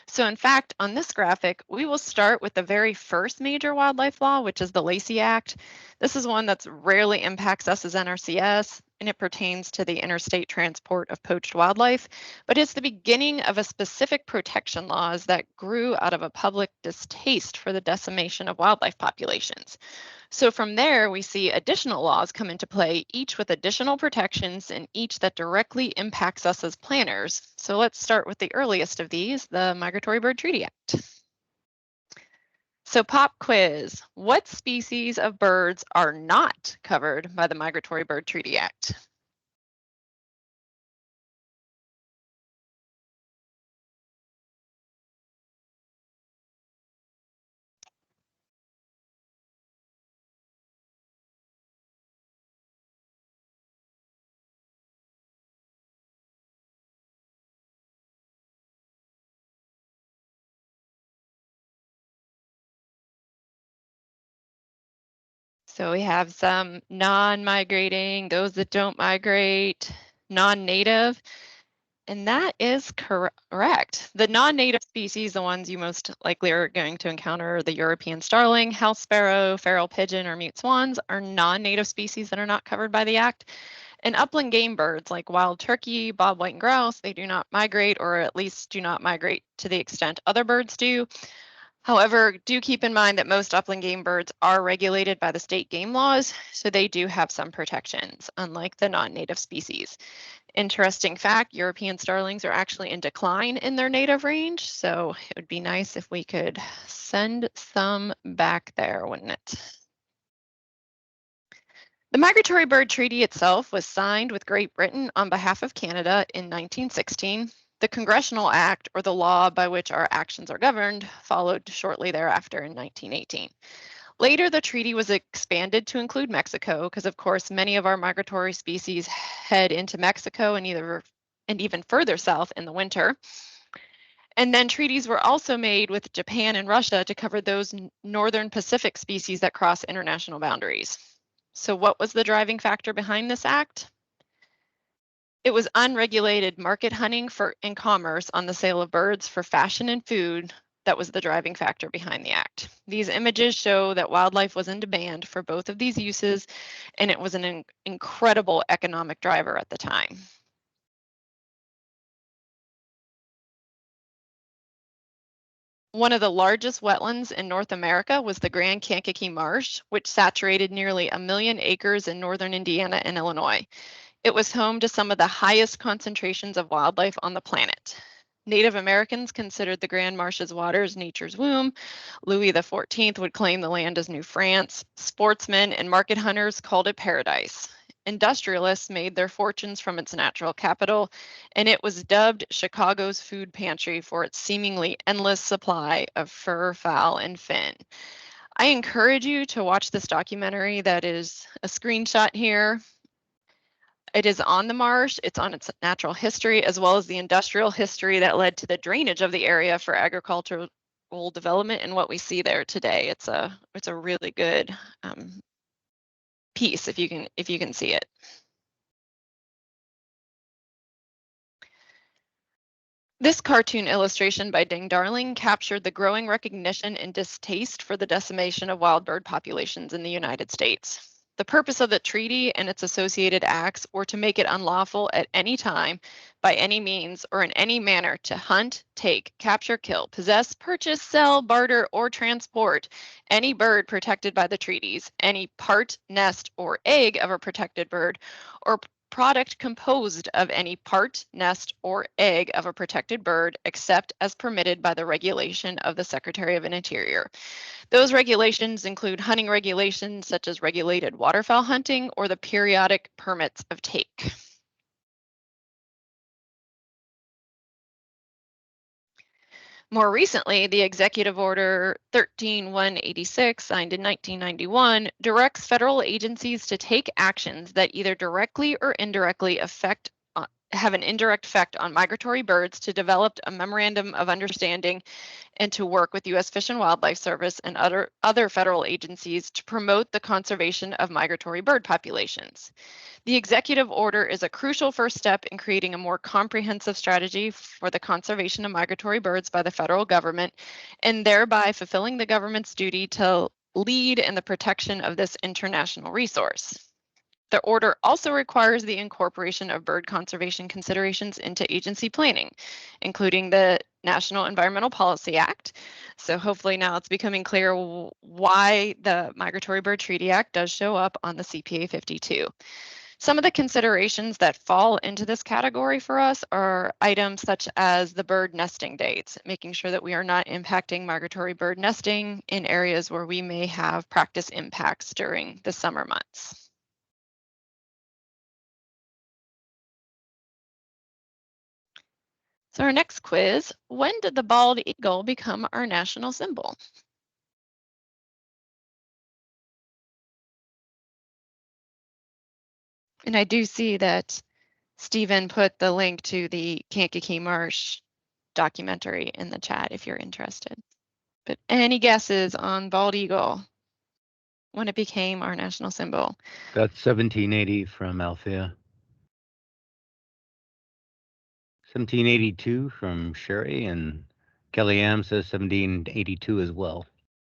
So in fact, on this graphic, we will start with the very first major wildlife law, which is the Lacy Act. This is one that rarely impacts us as NRCS, and it pertains to the interstate transport of poached wildlife, but it's the beginning of a specific protection laws that grew out of a public distaste for the decimation of wildlife populations. So from there, we see additional laws come into play, each with additional protections and each that directly impacts us as planners. So let's start with the earliest of these, the Migratory Bird Treaty Act. So pop quiz, what species of birds are not covered by the Migratory Bird Treaty Act? So we have some non-migrating, those that don't migrate, non-native, and that is correct. The non-native species, the ones you most likely are going to encounter, are the European starling, house sparrow, feral pigeon, or mute swans, are non-native species that are not covered by the Act. And upland game birds like wild turkey, bobwhite, and grouse, they do not migrate, or at least do not migrate to the extent other birds do. However, do keep in mind that most upland game birds are regulated by the state game laws, so they do have some protections, unlike the non-native species. Interesting fact, European starlings are actually in decline in their native range, so it would be nice if we could send some back there, wouldn't it? The Migratory Bird Treaty itself was signed with Great Britain on behalf of Canada in 1916. The Congressional Act, or the law by which our actions are governed, followed shortly thereafter in 1918. Later, the treaty was expanded to include Mexico because, of course, many of our migratory species head into Mexico and even further south in the winter. And then treaties were also made with Japan and Russia to cover those northern Pacific species that cross international boundaries. So what was the driving factor behind this act? It was unregulated market hunting and commerce on the sale of birds for fashion and food that was the driving factor behind the act. These images show that wildlife was in demand for both of these uses, and it was an incredible economic driver at the time. One of the largest wetlands in North America was the Grand Kankakee Marsh, which saturated nearly 1 million acres in northern Indiana and Illinois. It was home to some of the highest concentrations of wildlife on the planet. Native Americans considered the Grand Marsh's waters nature's womb. Louis XIV would claim the land as New France. Sportsmen and market hunters called it paradise. Industrialists made their fortunes from its natural capital, and it was dubbed Chicago's food pantry for its seemingly endless supply of fur, fowl, and fin. I encourage you to watch this documentary that is a screenshot here. It is on the marsh, it's on its natural history, as well as the industrial history that led to the drainage of the area for agricultural development and what we see there today. It's a really good piece if you can see it. This cartoon illustration by Ding Darling captured the growing recognition and distaste for the decimation of wild bird populations in the United States. The purpose of the treaty and its associated acts were to make it unlawful at any time, by any means, or in any manner to hunt, take, capture, kill, possess, purchase, sell, barter, or transport any bird protected by the treaties, any part, nest, or egg of a protected bird, or product composed of any part, nest, or egg of a protected bird, except as permitted by the regulation of the Secretary of the Interior. Those regulations include hunting regulations such as regulated waterfowl hunting or the periodic permits of take. More recently, the Executive Order 13186, signed in 1991, directs federal agencies to take actions that either directly or indirectly have an indirect effect on migratory birds, to develop a memorandum of understanding and to work with U.S. Fish and Wildlife Service and other federal agencies to promote the conservation of migratory bird populations. The executive order is a crucial first step in creating a more comprehensive strategy for the conservation of migratory birds by the federal government, and thereby fulfilling the government's duty to lead in the protection of this international resource. The order also requires the incorporation of bird conservation considerations into agency planning, including the National Environmental Policy Act. So hopefully now it's becoming clear why the Migratory Bird Treaty Act does show up on the CPA 52. Some of the considerations that fall into this category for us are items such as the bird nesting dates, making sure that we are not impacting migratory bird nesting in areas where we may have practice impacts during the summer months. So our next quiz, when did the bald eagle become our national symbol? And I do see that Stephen put the link to the Kankakee Marsh documentary in the chat if you're interested. But any guesses on bald eagle when it became our national symbol? That's 1780 from Althea. 1782 from Sherry, and Kellyanne says 1782 as well.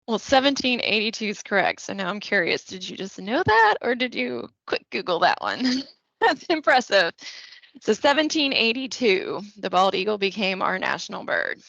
Well, 1782 is correct. So now I'm curious, did you just know that or did you quick Google that one? That's impressive. So 1782, the bald eagle became our national bird.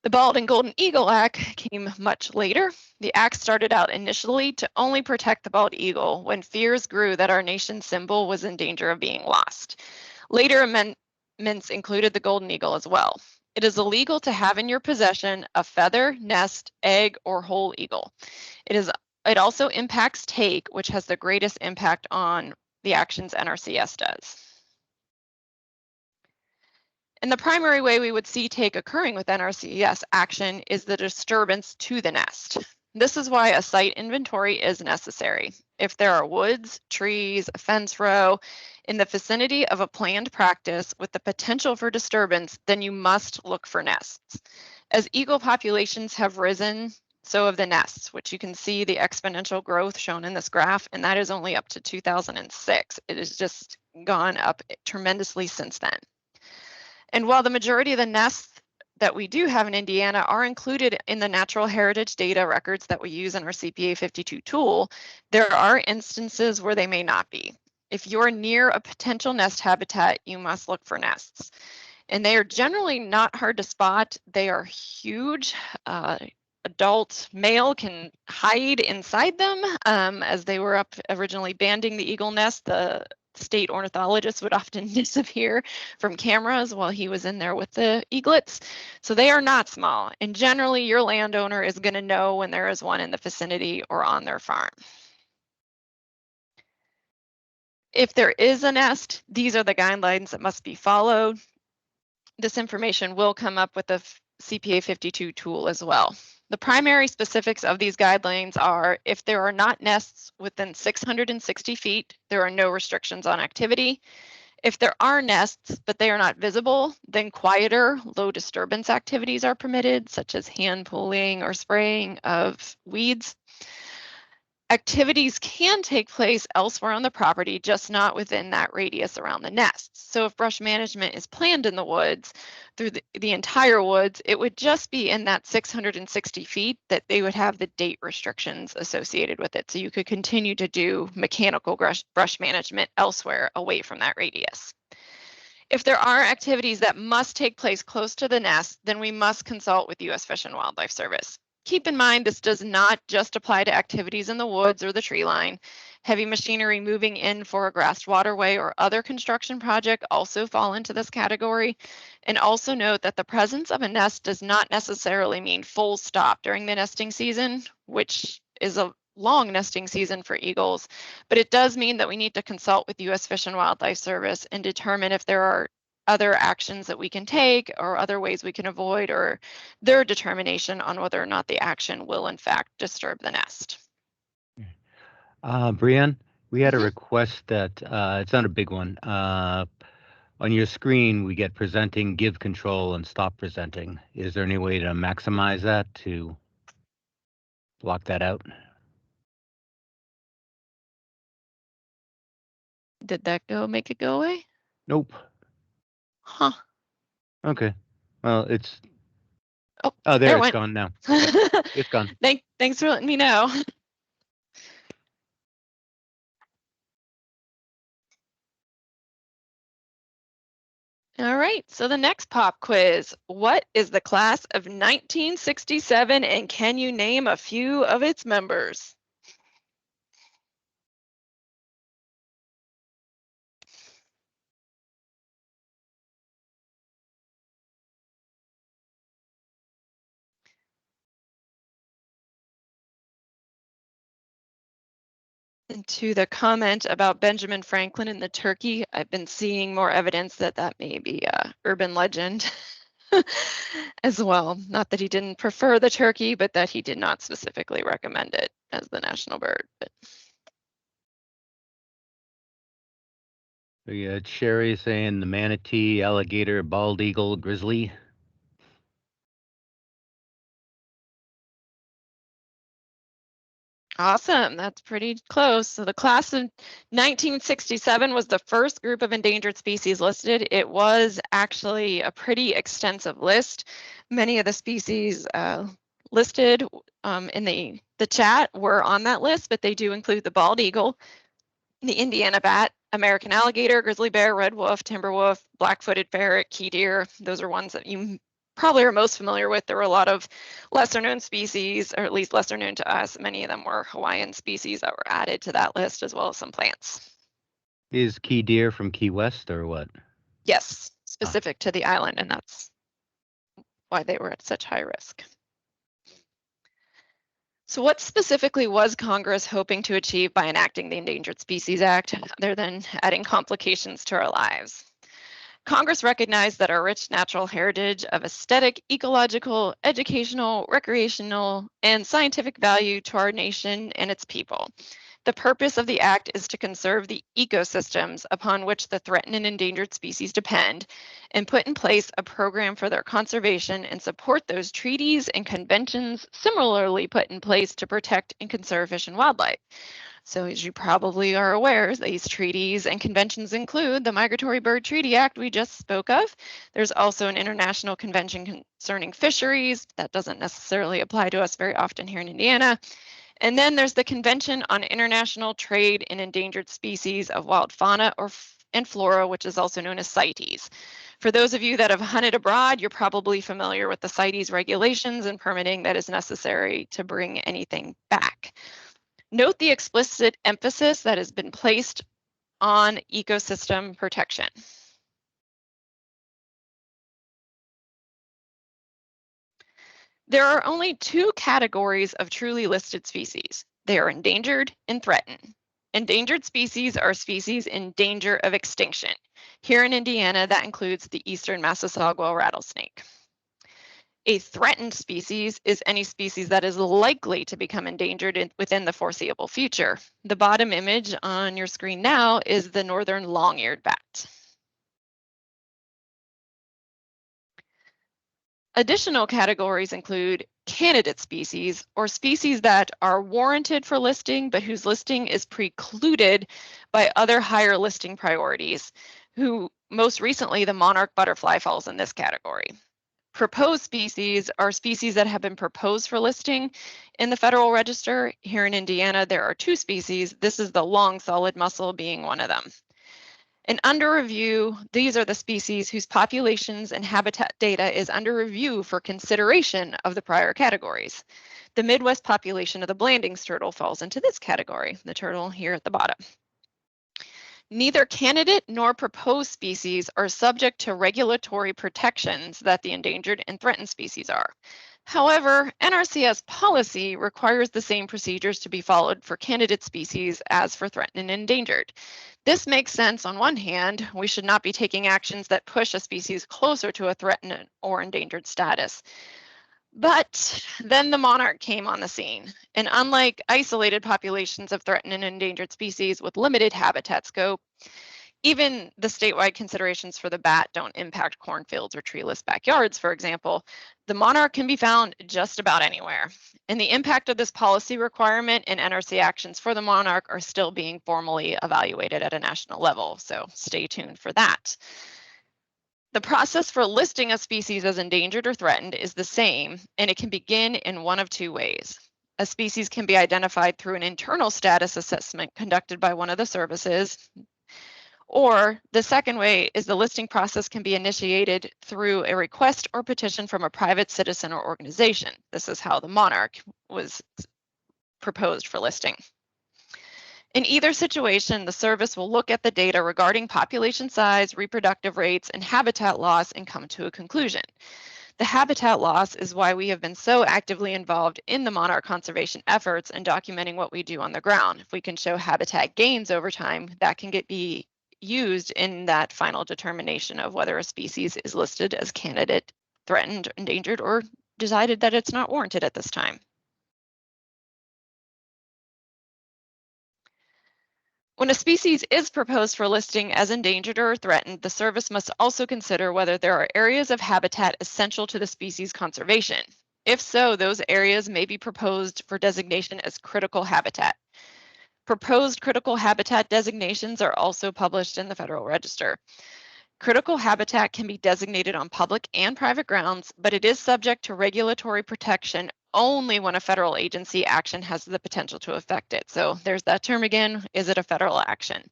The Bald and Golden Eagle Act came much later. The act started out initially to only protect the bald eagle when fears grew that our nation's symbol was in danger of being lost. Later amendments included the golden eagle as well. It is illegal to have in your possession a feather, nest, egg, or whole eagle. It also impacts take, which has the greatest impact on the actions NRCS does. And the primary way we would see take occurring with NRCS action is the disturbance to the nest. This is why a site inventory is necessary. If there are woods, trees, a fence row in the vicinity of a planned practice with the potential for disturbance, then you must look for nests. As eagle populations have risen, so have the nests, which you can see the exponential growth shown in this graph, and that is only up to 2006. It has just gone up tremendously since then. And while the majority of the nests that we do have in Indiana are included in the natural heritage data records that we use in our CPA 52 tool, there are instances where they may not be. If you're near a potential nest habitat, you must look for nests. And they are generally not hard to spot. They are huge. Adult male can hide inside them. As they were up originally banding the eagle nest, the state ornithologist would often disappear from cameras while he was in there with the eaglets. So they are not small. And generally your landowner is going to know when there is one in the vicinity or on their farm. If there is a nest, these are the guidelines that must be followed. This information will come up with the CPA 52 tool as well. The primary specifics of these guidelines are if there are not nests within 660 feet, there are no restrictions on activity. If there are nests, but they are not visible, then quieter, low disturbance activities are permitted, such as hand pulling or spraying of weeds. Activities can take place elsewhere on the property, just not within that radius around the nests. So if brush management is planned in the woods, through the entire woods, it would just be in that 660 feet that they would have the date restrictions associated with it. So you could continue to do mechanical brush management elsewhere away from that radius. If there are activities that must take place close to the nest, then we must consult with U.S. Fish and Wildlife Service. Keep in mind, this does not just apply to activities in the woods or the tree line. Heavy machinery moving in for a grassed waterway or other construction project also fall into this category. And also note that the presence of a nest does not necessarily mean full stop during the nesting season, which is a long nesting season for eagles, but it does mean that we need to consult with U.S. Fish and Wildlife Service and determine if there are other actions that we can take or other ways we can avoid, or their determination on whether or not the action will in fact disturb the nest. Brianne, we had a request that, it's not a big one. On your screen, we get presenting, give control, and stop presenting. Is there any way to maximize that to block that out? Did that make it go away? Nope. Huh. Okay. Well, it's. Oh, there it's went. gone now. Yep, it's gone. Thanks for letting me know. All right, so the next pop quiz. What is the class of 1967 and can you name a few of its members? And to the comment about Benjamin Franklin and the turkey, I've been seeing more evidence that that may be a urban legend as well. Not that he didn't prefer the turkey, but that he did not specifically recommend it as the national bird. But We got Sherry saying the manatee, alligator, bald eagle, grizzly. awesome, that's pretty close. So the class of 1967 was the first group of endangered species listed. It was actually a pretty extensive list. Many of the species listed in the chat were on that list, but they do include the bald eagle, the Indiana bat, American alligator, grizzly bear, red wolf, timber wolf, black-footed ferret, key deer. Those are ones that you probably are most familiar with. There were a lot of lesser known species, or at least lesser known to us. Many of them were Hawaiian species that were added to that list, as well as some plants. Is key deer from Key West or what? Yes, specific to the island, and that's why they were at such high risk. So what specifically was Congress hoping to achieve by enacting the Endangered Species Act, other than adding complications to our lives? Congress recognized that our rich natural heritage of aesthetic, ecological, educational, recreational, and scientific value to our nation and its people. The purpose of the act is to conserve the ecosystems upon which the threatened and endangered species depend and put in place a program for their conservation and support those treaties and conventions similarly put in place to protect and conserve fish and wildlife. So as you probably are aware, these treaties and conventions include the Migratory Bird Treaty Act we just spoke of. There's also an international convention concerning fisheries. That doesn't necessarily apply to us very often here in Indiana. And then there's the Convention on International Trade in Endangered Species of Wild Fauna and Flora, which is also known as CITES. For those of you that have hunted abroad, you're probably familiar with the CITES regulations and permitting that is necessary to bring anything back. Note the explicit emphasis that has been placed on ecosystem protection. There are only two categories of truly listed species. They are endangered and threatened. Endangered species are species in danger of extinction. Here in Indiana, that includes the eastern Massasauga rattlesnake. A threatened species is any species that is likely to become endangered within the foreseeable future. The bottom image on your screen now is the northern long-eared bat. Additional categories include candidate species, or species that are warranted for listing, but whose listing is precluded by other higher listing priorities, who most recently the monarch butterfly falls in this category. Proposed species are species that have been proposed for listing in the Federal Register. Here in Indiana, there are two species. This is the long solid mussel being one of them. And under review, these are the species whose populations and habitat data is under review for consideration of the prior categories. The Midwest population of the Blandings turtle falls into this category, the turtle here at the bottom. Neither candidate nor proposed species are subject to regulatory protections that the endangered and threatened species are. However, NRCS policy requires the same procedures to be followed for candidate species as for threatened and endangered. This makes sense on one hand. We should not be taking actions that push a species closer to a threatened or endangered status. But then the monarch came on the scene, and unlike isolated populations of threatened and endangered species with limited habitat scope, even the statewide considerations for the bat don't impact cornfields or treeless backyards, for example. The monarch can be found just about anywhere. And the impact of this policy requirement and NRC actions for the monarch are still being formally evaluated at a national level, so stay tuned for that. The process for listing a species as endangered or threatened is the same, and it can begin in one of two ways. A species can be identified through an internal status assessment conducted by one of the services, or the second way is the listing process can be initiated through a request or petition from a private citizen or organization. This is how the monarch was proposed for listing. In either situation, the service will look at the data regarding population size, reproductive rates, and habitat loss and come to a conclusion. The habitat loss is why we have been so actively involved in the monarch conservation efforts and documenting what we do on the ground. If we can show habitat gains over time, that can be used in that final determination of whether a species is listed as candidate, threatened, endangered, or decided that it's not warranted at this time. When a species is proposed for listing as endangered or threatened, the service must also consider whether there are areas of habitat essential to the species conservation. If so, those areas may be proposed for designation as critical habitat. Proposed critical habitat designations are also published in the Federal Register. Critical habitat can be designated on public and private grounds, but it is subject to regulatory protection only when a federal agency action has the potential to affect it. So there's that term again, is it a federal action?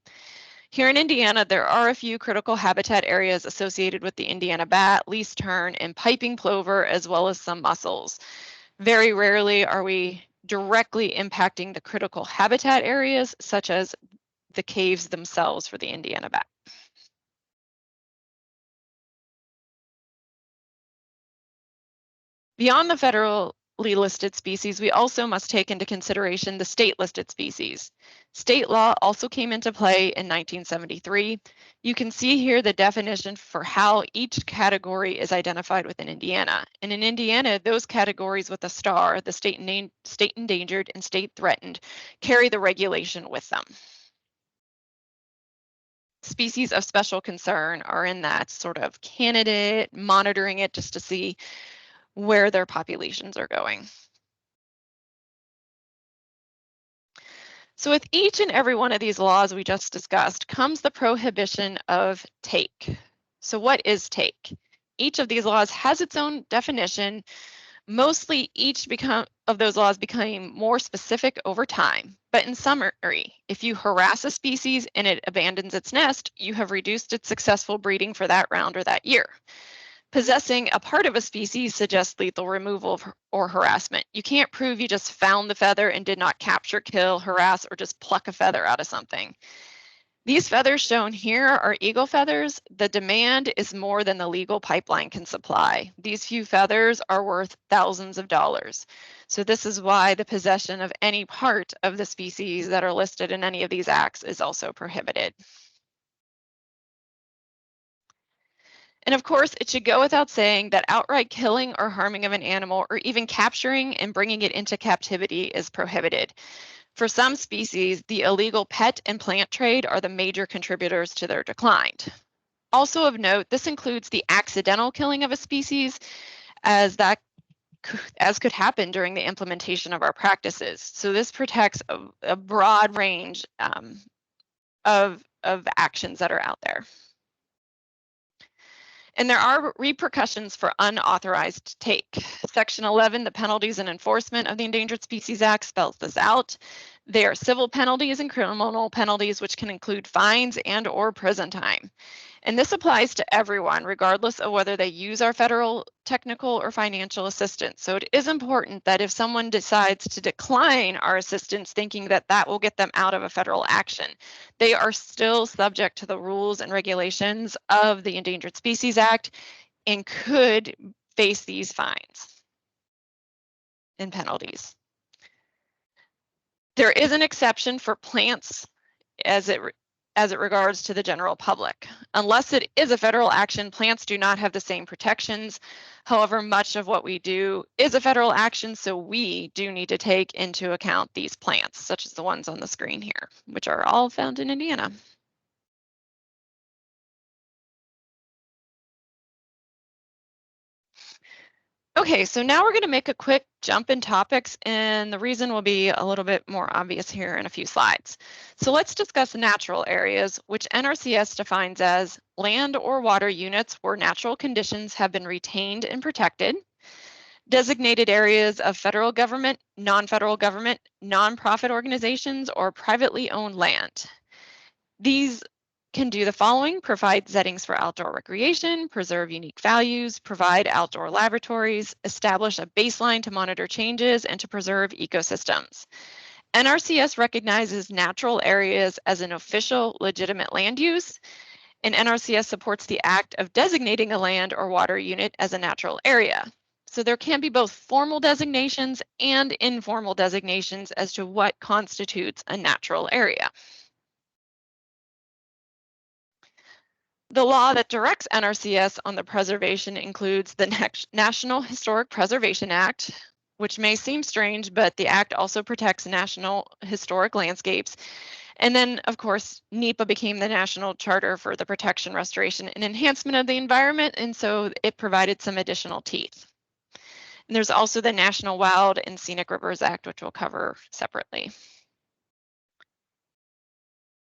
Here in Indiana, there are a few critical habitat areas associated with the Indiana bat, least tern, and piping plover, as well as some mussels. Very rarely are we directly impacting the critical habitat areas, such as the caves themselves for the Indiana bat. Beyond the federally listed species, we also must take into consideration the state listed species. State law also came into play in 1973. You can see here the definition for how each category is identified within Indiana. And in Indiana, those categories with a star, the state endangered and state threatened, carry the regulation with them. Species of special concern are in that sort of candidate, monitoring it just to see where their populations are going. So with each and every one of these laws we just discussed comes the prohibition of take. So what is take? Each of these laws has its own definition. Mostly each of those laws became more specific over time. But in summary, if you harass a species and it abandons its nest, you have reduced its successful breeding for that round or that year. Possessing a part of a species suggests lethal removal or harassment. You can't prove you just found the feather and did not capture, kill, harass, or just pluck a feather out of something. These feathers shown here are eagle feathers. The demand is more than the legal pipeline can supply. These few feathers are worth thousands of dollars. So this is why the possession of any part of the species that are listed in any of these acts is also prohibited. And of course, it should go without saying that outright killing or harming of an animal or even capturing and bringing it into captivity is prohibited. For some species, the illegal pet and plant trade are the major contributors to their decline. Also of note, this includes the accidental killing of a species, as could happen during the implementation of our practices. So this protects a broad range of actions that are out there. And there are repercussions for unauthorized take. Section 11, the Penalties and Enforcement of the Endangered Species Act, spells this out. They are civil penalties and criminal penalties, which can include fines and/or prison time. And this applies to everyone, regardless of whether they use our federal technical or financial assistance. So it is important that if someone decides to decline our assistance thinking that that will get them out of a federal action, they are still subject to the rules and regulations of the Endangered Species Act and could face these fines and penalties. There is an exception for plants as it regards to the general public. Unless it is a federal action, plants do not have the same protections. However, much of what we do is a federal action, so we do need to take into account these plants, such as the ones on the screen here, which are all found in Indiana. Okay, so now we're going to make a quick jump in topics, and the reason will be a little bit more obvious here in a few slides. So let's discuss natural areas, which NRCS defines as land or water units where natural conditions have been retained and protected, designated areas of federal government, non-federal government, nonprofit organizations, or privately owned land. These can do the following: provide settings for outdoor recreation, preserve unique values, provide outdoor laboratories, establish a baseline to monitor changes, and to preserve ecosystems. NRCS recognizes natural areas as an official legitimate land use, and NRCS supports the act of designating a land or water unit as a natural area. So there can be both formal designations and informal designations as to what constitutes a natural area. The law that directs NRCS on the preservation includes the National Historic Preservation Act, which may seem strange, but the act also protects national historic landscapes. And then, of course, Nepa became the national charter for the protection, restoration, and enhancement of the environment, and so it provided some additional teeth. And there's also the National Wild and Scenic Rivers Act, which we'll cover separately.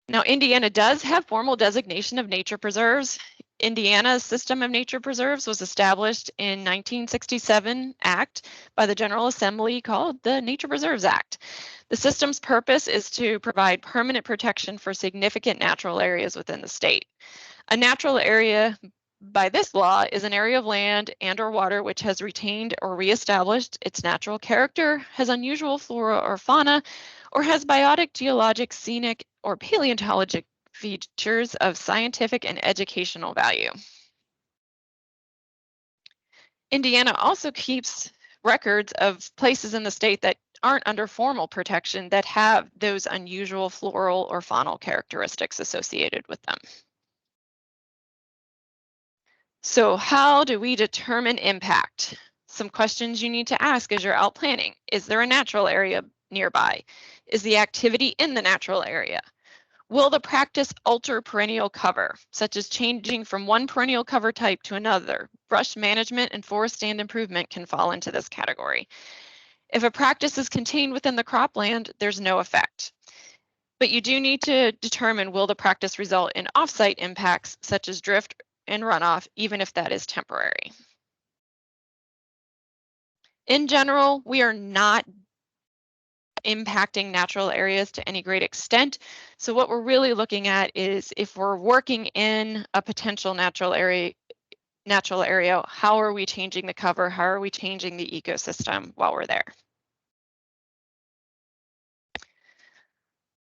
Now, Indiana does have formal designation of nature preserves. Indiana's system of nature preserves was established in 1967 Act by the General Assembly called the Nature Preserves Act. The system's purpose is to provide permanent protection for significant natural areas within the state. A natural area by this law is an area of land and or water which has retained or reestablished its natural character, has unusual flora or fauna, or has biotic, geologic, scenic, or paleontologic features of scientific and educational value. Indiana also keeps records of places in the state that aren't under formal protection that have those unusual floral or faunal characteristics associated with them. So how do we determine impact? Some questions you need to ask as you're out planning. Is there a natural area nearby? Is the activity in the natural area? Will the practice alter perennial cover, such as changing from one perennial cover type to another? Brush management and forest stand improvement can fall into this category. If a practice is contained within the cropland, there's no effect. But you do need to determine, will the practice result in off-site impacts such as drift and runoff, even if that is temporary? In general, we are not impacting natural areas to any great extent. So what we're really looking at is if we're working in a potential natural area, how are we changing the cover? How are we changing the ecosystem while we're there?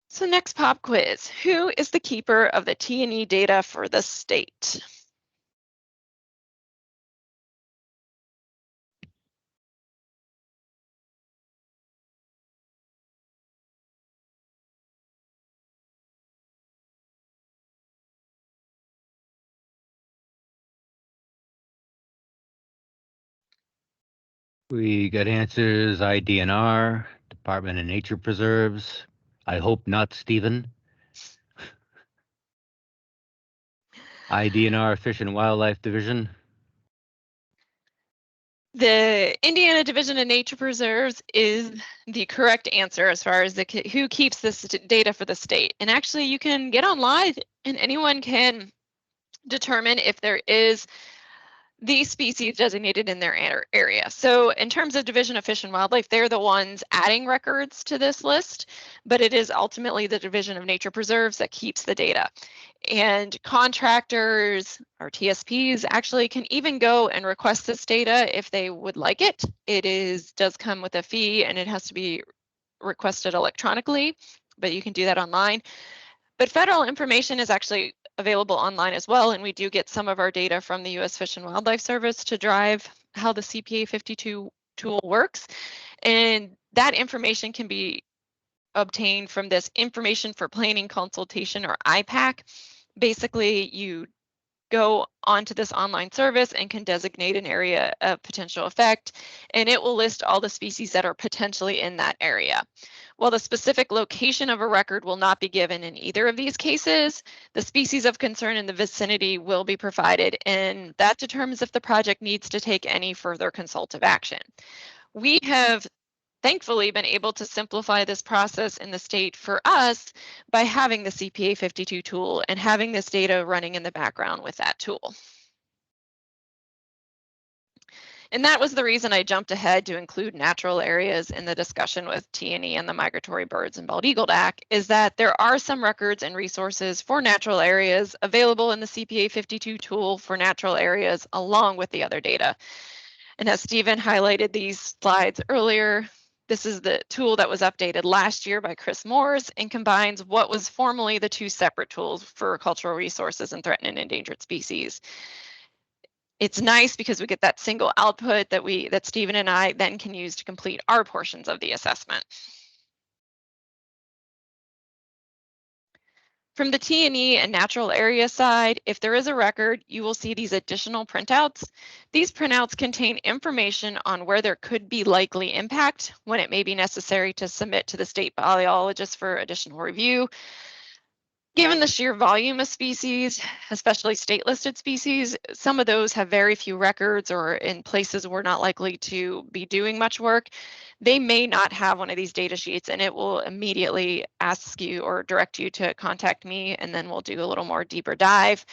So next pop quiz, who is the keeper of the T&E data for the state? We got answers: IDNR, Department of Nature Preserves. I hope not Stephen. IDNR, Fish and Wildlife Division. The Indiana Division of Nature Preserves is the correct answer as far as who keeps this data for the state. And actually, you can get online and anyone can determine if there is these species designated in their area. So in terms of Division of Fish and Wildlife, they're the ones adding records to this list, but it is ultimately the Division of Nature Preserves that keeps the data. And contractors or TSPs actually can even go and request this data if they would like it. It does come with a fee, and it has to be requested electronically, but you can do that online. But federal information is actually available online as well, and we do get some of our data from the U.S. Fish and Wildlife Service to drive how the CPA 52 tool works. And that information can be obtained from this Information for Planning Consultation, or IPAC. Basically, you go onto this online service and can designate an area of potential effect, and it will list all the species that are potentially in that area. While the specific location of a record will not be given in either of these cases, the species of concern in the vicinity will be provided, and that determines if the project needs to take any further consultative action. We have thankfully been able to simplify this process in the state for us by having the CPA 52 tool and having this data running in the background with that tool. And that was the reason I jumped ahead to include natural areas in the discussion with T&E and the Migratory Birds and Bald-Eagled Act, is that there are some records and resources for natural areas available in the CPA 52 tool for natural areas along with the other data. And as Stephen highlighted these slides earlier, this is the tool that was updated last year by Chris Moores and combines what was formerly the two separate tools for cultural resources and threatened and endangered species. It's nice because we get that single output that Stephen and I then can use to complete our portions of the assessment. From the T&E and natural area side, if there is a record, you will see these additional printouts. These printouts contain information on where there could be likely impact, when it may be necessary to submit to the state biologist for additional review. Given the sheer volume of species, especially state-listed species, some of those have very few records or in places we're not likely to be doing much work. They may not have one of these data sheets, and it will immediately ask you or direct you to contact me, and then we'll do a little more deeper dive.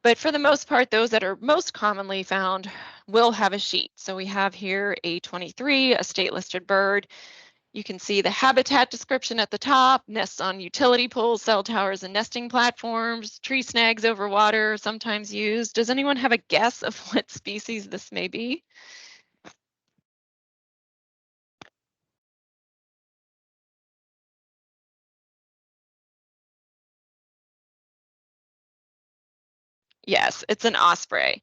But for the most part, those that are most commonly found will have a sheet. So we have here A23, a state-listed bird. You can see the habitat description at the top, nests on utility poles, cell towers, and nesting platforms, tree snags over water, sometimes used. Does anyone have a guess of what species this may be? Yes, it's an osprey.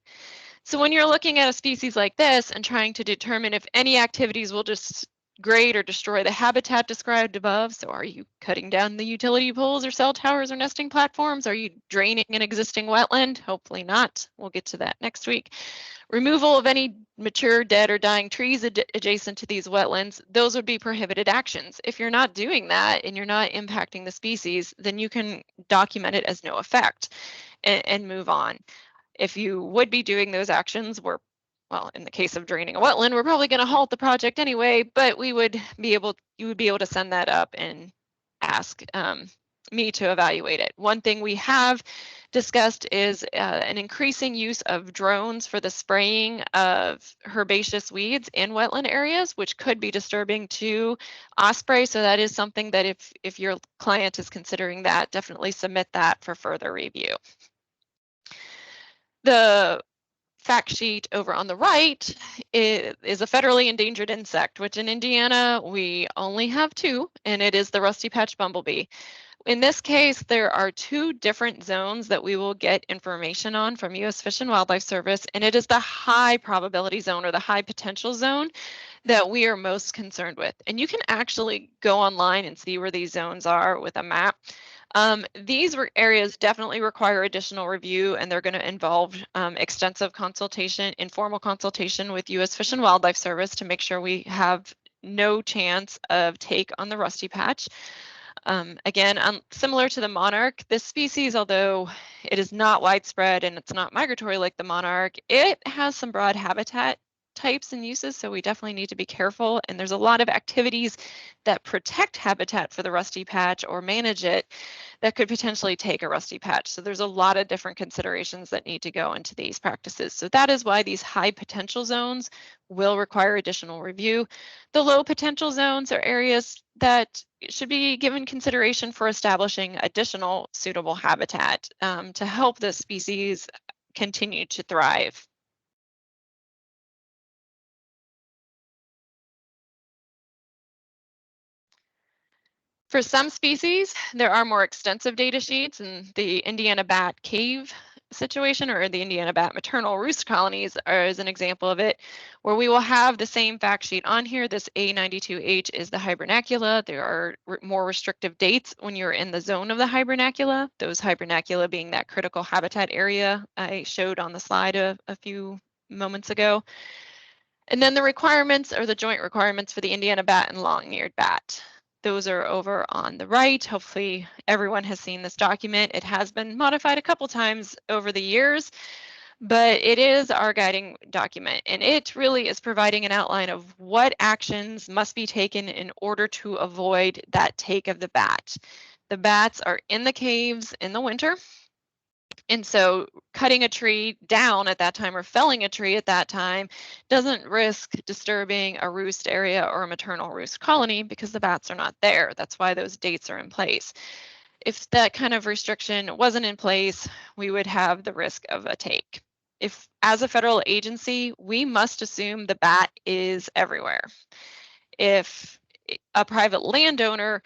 So when you're looking at a species like this and trying to determine if any activities will just degrade or destroy the habitat described above, so are you cutting down the utility poles or cell towers or nesting platforms? Are you draining an existing wetland? Hopefully not. We'll get to that next week. Removal of any mature, dead, or dying trees adjacent to these wetlands, those would be prohibited actions. If you're not doing that and you're not impacting the species, then you can document it as no effect and move on. If you would be doing those actions, well, in the case of draining a wetland, we're probably going to halt the project anyway, but you would be able to send that up and ask me to evaluate it. One thing we have discussed is an increasing use of drones for the spraying of herbaceous weeds in wetland areas, which could be disturbing to osprey. So that is something that if your client is considering that, definitely submit that for further review. The fact sheet over on the right is a federally endangered insect, which in Indiana we only have two, and it is the rusty-patched bumblebee. In this case, there are two different zones that we will get information on from U.S. Fish and Wildlife Service, and it is the high probability zone or the high potential zone that we are most concerned with. And you can actually go online and see where these zones are with a map. These areas definitely require additional review, and they're going to involve extensive consultation, informal consultation with U.S. Fish and Wildlife Service to make sure we have no chance of take on the rusty patch. Again, similar to the monarch, this species, although it is not widespread and it's not migratory like the monarch, it has some broad habitat types and uses, so we definitely need to be careful. And there's a lot of activities that protect habitat for the rusty patch or manage it that could potentially take a rusty patch. So there's a lot of different considerations that need to go into these practices. So that is why these high potential zones will require additional review. The low potential zones are areas that should be given consideration for establishing additional suitable habitat to help the species continue to thrive. For some species, there are more extensive data sheets, and the Indiana bat cave situation or the Indiana bat maternal roost colonies is an example of it, where we will have the same fact sheet on here. This A92H is the hibernacula. There are more restrictive dates when you're in the zone of the hibernacula, those hibernacula being that critical habitat area I showed on the slide a few moments ago. And then the requirements are the joint requirements for the Indiana bat and long-eared bat. Those are over on the right. Hopefully everyone has seen this document. It has been modified a couple times over the years, but it is our guiding document, and it really is providing an outline of what actions must be taken in order to avoid that take of the bat. The bats are in the caves in the winter. And so cutting a tree down at that time or felling a tree at that time doesn't risk disturbing a roost area or a maternal roost colony because the bats are not there. That's why those dates are in place. If that kind of restriction wasn't in place, we would have the risk of a take. If, as a federal agency, we must assume the bat is everywhere. If a private landowner,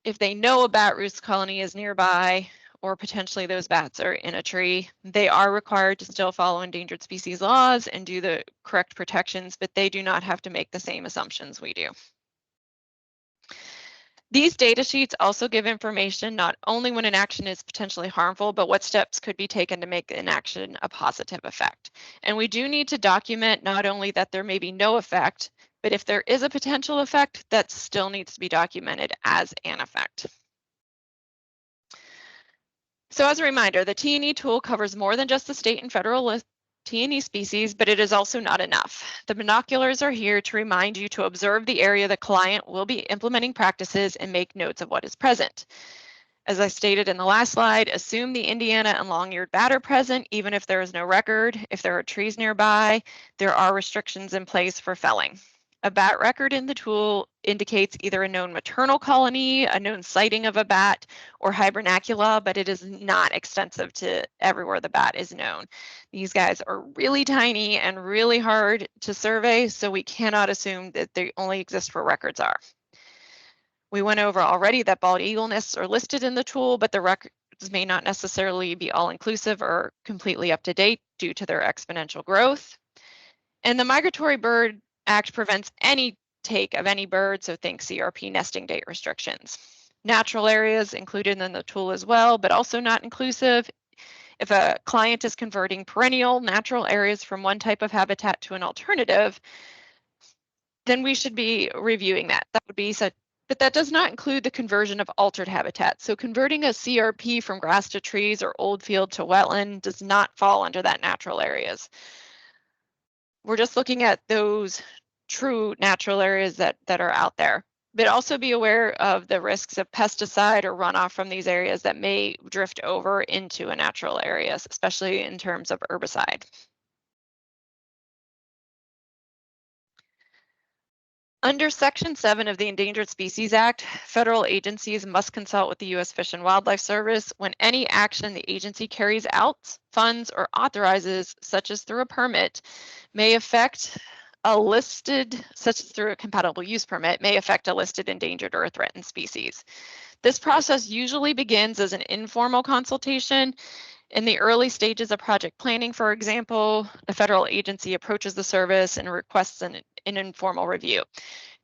if they know a bat roost colony is nearby, or potentially those bats are in a tree, they are required to still follow endangered species laws and do the correct protections, but they do not have to make the same assumptions we do. These data sheets also give information not only when an action is potentially harmful, but what steps could be taken to make an action a positive effect. And we do need to document not only that there may be no effect, but if there is a potential effect, that still needs to be documented as an effect. So as a reminder, the T&E tool covers more than just the state and federal T&E species, but it is also not enough. The binoculars are here to remind you to observe the area the client will be implementing practices and make notes of what is present. As I stated in the last slide, assume the Indiana and long-eared bat are present, even if there is no record. If there are trees nearby, there are restrictions in place for felling. A bat record in the tool indicates either a known maternal colony, a known sighting of a bat, or hibernacula, but it is not extensive to everywhere the bat is known. These guys are really tiny and really hard to survey, so we cannot assume that they only exist where records are. We went over already that bald eagle nests are listed in the tool, but the records may not necessarily be all-inclusive or completely up to date due to their exponential growth. And the Migratory Bird Act prevents any take of any bird, so think CRP nesting date restrictions. Natural areas included in the tool as well, but also not inclusive. If a client is converting perennial natural areas from one type of habitat to an alternative, then we should be reviewing that. That would be such, but that does not include the conversion of altered habitat. So converting a CRP from grass to trees or old field to wetland does not fall under that natural areas. We're just looking at those true natural areas that are out there. But also be aware of the risks of pesticide or runoff from these areas that may drift over into a natural areas, especially in terms of herbicide. Under Section 7 of the Endangered Species Act, federal agencies must consult with the U.S. Fish and Wildlife Service when any action the agency carries out, funds, or authorizes, such as through a permit, may affect a listed, such as through a compatible use permit, may affect a listed endangered or threatened species. This process usually begins as an informal consultation. In the early stages of project planning, for example, a federal agency approaches the service and requests an informal review.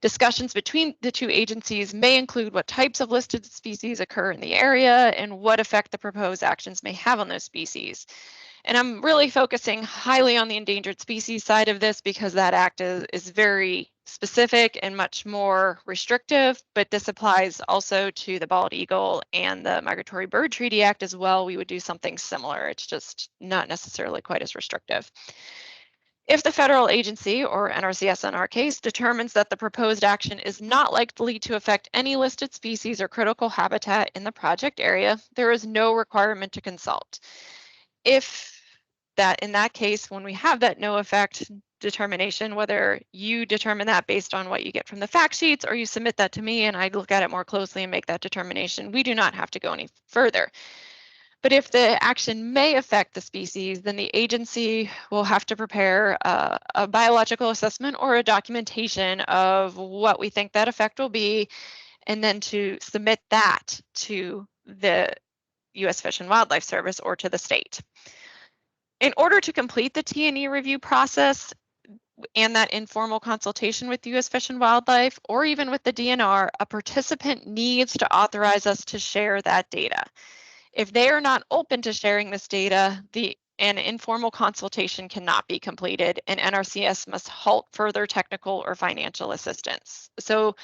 Discussions between the two agencies may include what types of listed species occur in the area and what effect the proposed actions may have on those species. And I'm really focusing highly on the endangered species side of this because that act is very specific and much more restrictive, but this applies also to the bald eagle and the Migratory Bird Treaty Act as well. We would do something similar. It's just not necessarily quite as restrictive. If the federal agency, or NRCS in our case, determines that the proposed action is not likely to affect any listed species or critical habitat in the project area, there is no requirement to consult. If that, in that case, when we have that no effect determination, whether you determine that based on what you get from the fact sheets or you submit that to me and I look at it more closely and make that determination, we do not have to go any further. But if the action may affect the species, then the agency will have to prepare a biological assessment or a documentation of what we think that effect will be, and then to submit that to the U.S. Fish and Wildlife Service or to the state. In order to complete the T&E review process and that informal consultation with U.S. Fish and Wildlife, or even with the DNR, a participant needs to authorize us to share that data. If they are not open to sharing this data, an informal consultation cannot be completed, and NRCS must halt further technical or financial assistance. So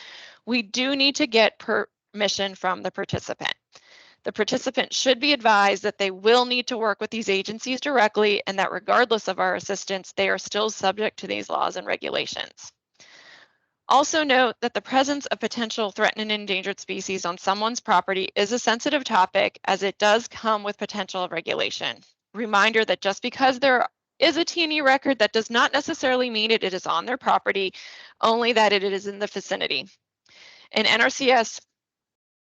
we do need to get permission from the participant. The participant should be advised that they will need to work with these agencies directly, and that regardless of our assistance, they are still subject to these laws and regulations. Also note that the presence of potential threatened and endangered species on someone's property is a sensitive topic, as it does come with potential of regulation. Reminder that just because there is a T&E record, that does not necessarily mean it is on their property, only that it is in the vicinity. And NRCS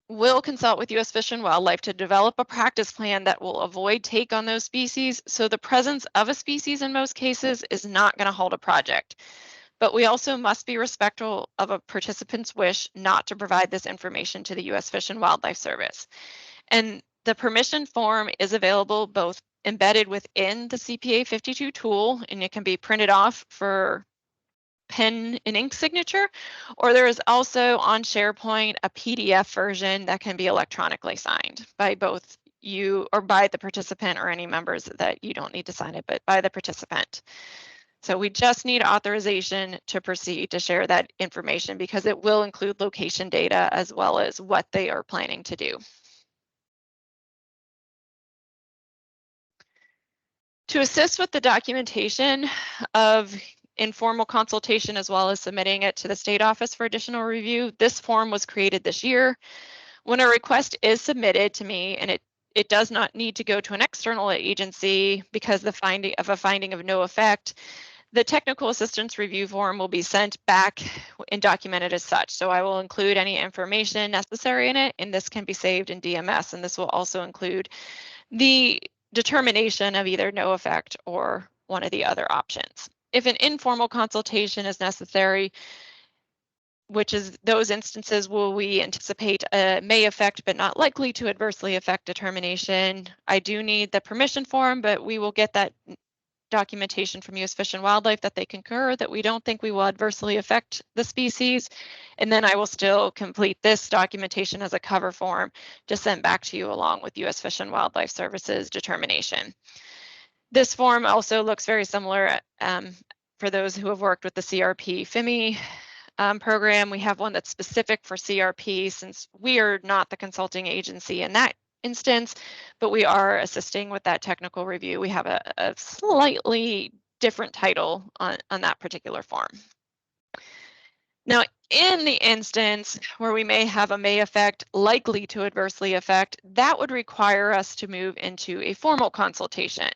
will consult with U.S. Fish and Wildlife to develop a practice plan that will avoid take on those species, so the presence of a species in most cases is not going to halt a project. But we also must be respectful of a participant's wish not to provide this information to the U.S. Fish and Wildlife Service. And the permission form is available both embedded within the CPA 52 tool, and it can be printed off for pen and ink signature, or there is also on SharePoint a PDF version that can be electronically signed by both you or by the participant, or any members that you don't need to sign it, but by the participant. So we just need authorization to proceed to share that information, because it will include location data as well as what they are planning to do. To assist with the documentation of informal consultation as well as submitting it to the state office for additional review, this form was created this year. When a request is submitted to me, and it does not need to go to an external agency because the finding of no effect, the technical assistance review form will be sent back and documented as such. So I will include any information necessary in it, and this can be saved in DMS. And this will also include the determination of either no effect or one of the other options. If an informal consultation is necessary, which is those instances will we anticipate may affect but not likely to adversely affect determination, I do need the permission form, but we will get that documentation from U.S. Fish and Wildlife that they concur that we don't think we will adversely affect the species. And then I will still complete this documentation as a cover form to send back to you along with U.S. Fish and Wildlife Services determination. This form also looks very similar for those who have worked with the CRP FIMI program. We have one that's specific for CRP, since we are not the consulting agency in that instance, but we are assisting with that technical review. We have a slightly different title on that particular form. Now, in the instance where we may have a may affect likely to adversely affect, that would require us to move into a formal consultation.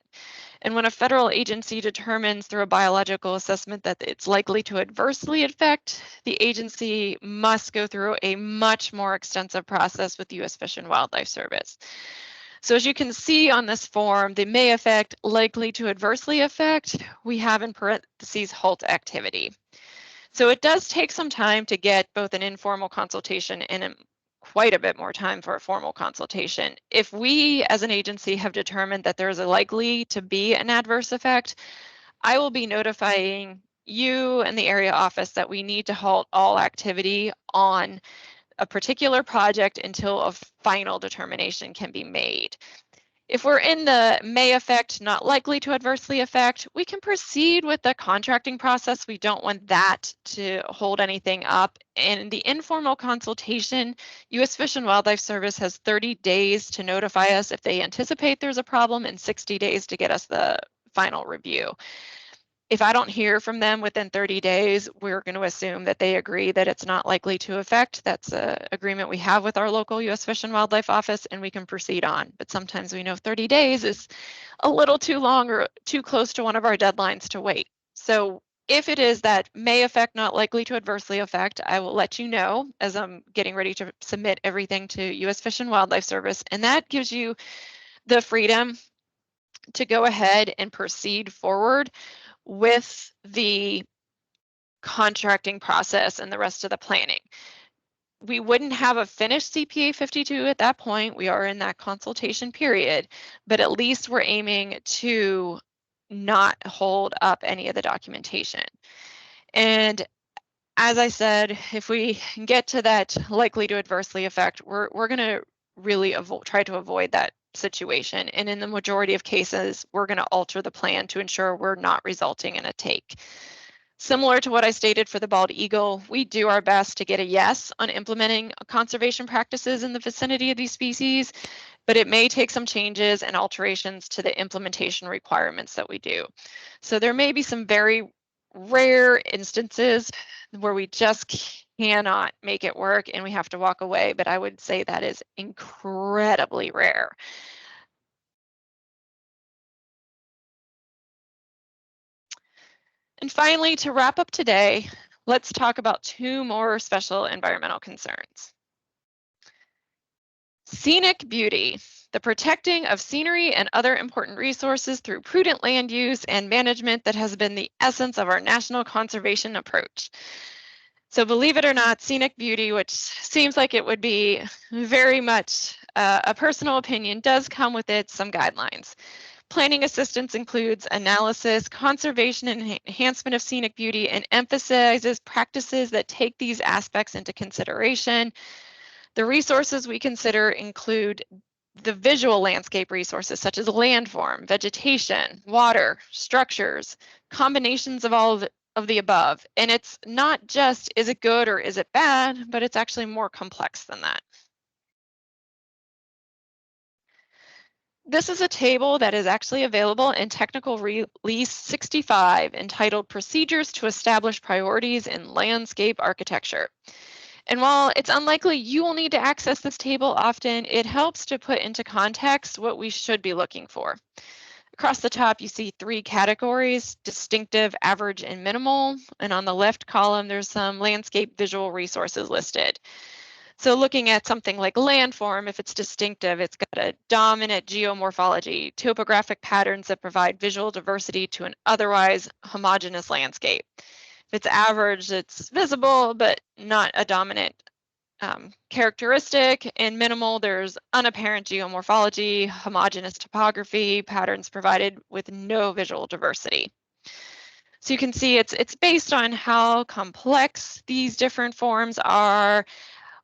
And when a federal agency determines through a biological assessment that it's likely to adversely affect, the agency must go through a much more extensive process with the U.S. Fish and Wildlife Service. So as you can see on this form, the may affect, likely to adversely affect, we have in parentheses halt activity. So it does take some time to get both an informal consultation and quite a bit more time for a formal consultation. If we as an agency have determined that there is a likely to be an adverse effect, I will be notifying you and the area office that we need to halt all activity on a particular project until a final determination can be made. If we're in the may affect, not likely to adversely affect, we can proceed with the contracting process. We don't want that to hold anything up. And in the informal consultation, U.S. Fish and Wildlife Service has 30 days to notify us if they anticipate there's a problem, and 60 days to get us the final review. If I don't hear from them within 30 days, we're going to assume that they agree that it's not likely to affect. That's an agreement we have with our local U.S. Fish and Wildlife Office, and we can proceed on. But sometimes we know 30 days is a little too long or too close to one of our deadlines to wait. So if it is that may affect, not likely to adversely affect, I will let you know as I'm getting ready to submit everything to U.S. Fish and Wildlife Service, and that gives you the freedom to go ahead and proceed forward with the contracting process and the rest of the planning. We wouldn't have a finished CPA 52 at that point. We are in that consultation period, but at least we're aiming to not hold up any of the documentation. And as I said, if we get to that likely to adversely affect, we're going to really try to avoid that situation. And in the majority of cases, we're going to alter the plan to ensure we're not resulting in a take. Similar to what I stated for the bald eagle, we do our best to get a yes on implementing conservation practices in the vicinity of these species, but it may take some changes and alterations to the implementation requirements that we do. So there may be some very rare instances where we just cannot make it work and we have to walk away, but I would say that is incredibly rare. And finally, to wrap up today, let's talk about two more special environmental concerns. Scenic beauty, the protecting of scenery and other important resources through prudent land use and management that has been the essence of our national conservation approach. So believe it or not, scenic beauty, which seems like it would be very much a personal opinion, does come with it some guidelines. Planning assistance includes analysis, conservation, and enhancement of scenic beauty, and emphasizes practices that take these aspects into consideration. The resources we consider include the visual landscape resources such as landform, vegetation, water, structures, combinations of all of the above. And it's not just is it good or is it bad, but it's actually more complex than that. This is a table that is actually available in Technical Release 65 entitled Procedures to Establish Priorities in Landscape Architecture. And while it's unlikely you will need to access this table often, it helps to put into context what we should be looking for. Across the top, you see three categories: distinctive, average, and minimal. And on the left column, there's some landscape visual resources listed. So looking at something like landform, if it's distinctive, it's got a dominant geomorphology, topographic patterns that provide visual diversity to an otherwise homogeneous landscape. If it's average, it's visible, but not a dominant characteristic. And minimal, there's unapparent geomorphology, homogeneous topography, patterns provided with no visual diversity. So you can see it's based on how complex these different forms are,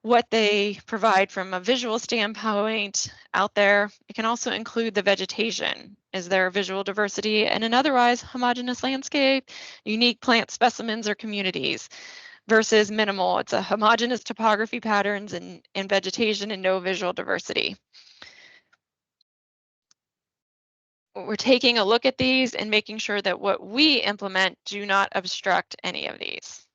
what they provide from a visual standpoint out there. It can also include the vegetation. Is there visual diversity in an otherwise homogeneous landscape, unique plant specimens or communities? Versus minimal, it's a homogeneous topography patterns and vegetation and no visual diversity. We're taking a look at these and making sure that what we implement do not obstruct any of these.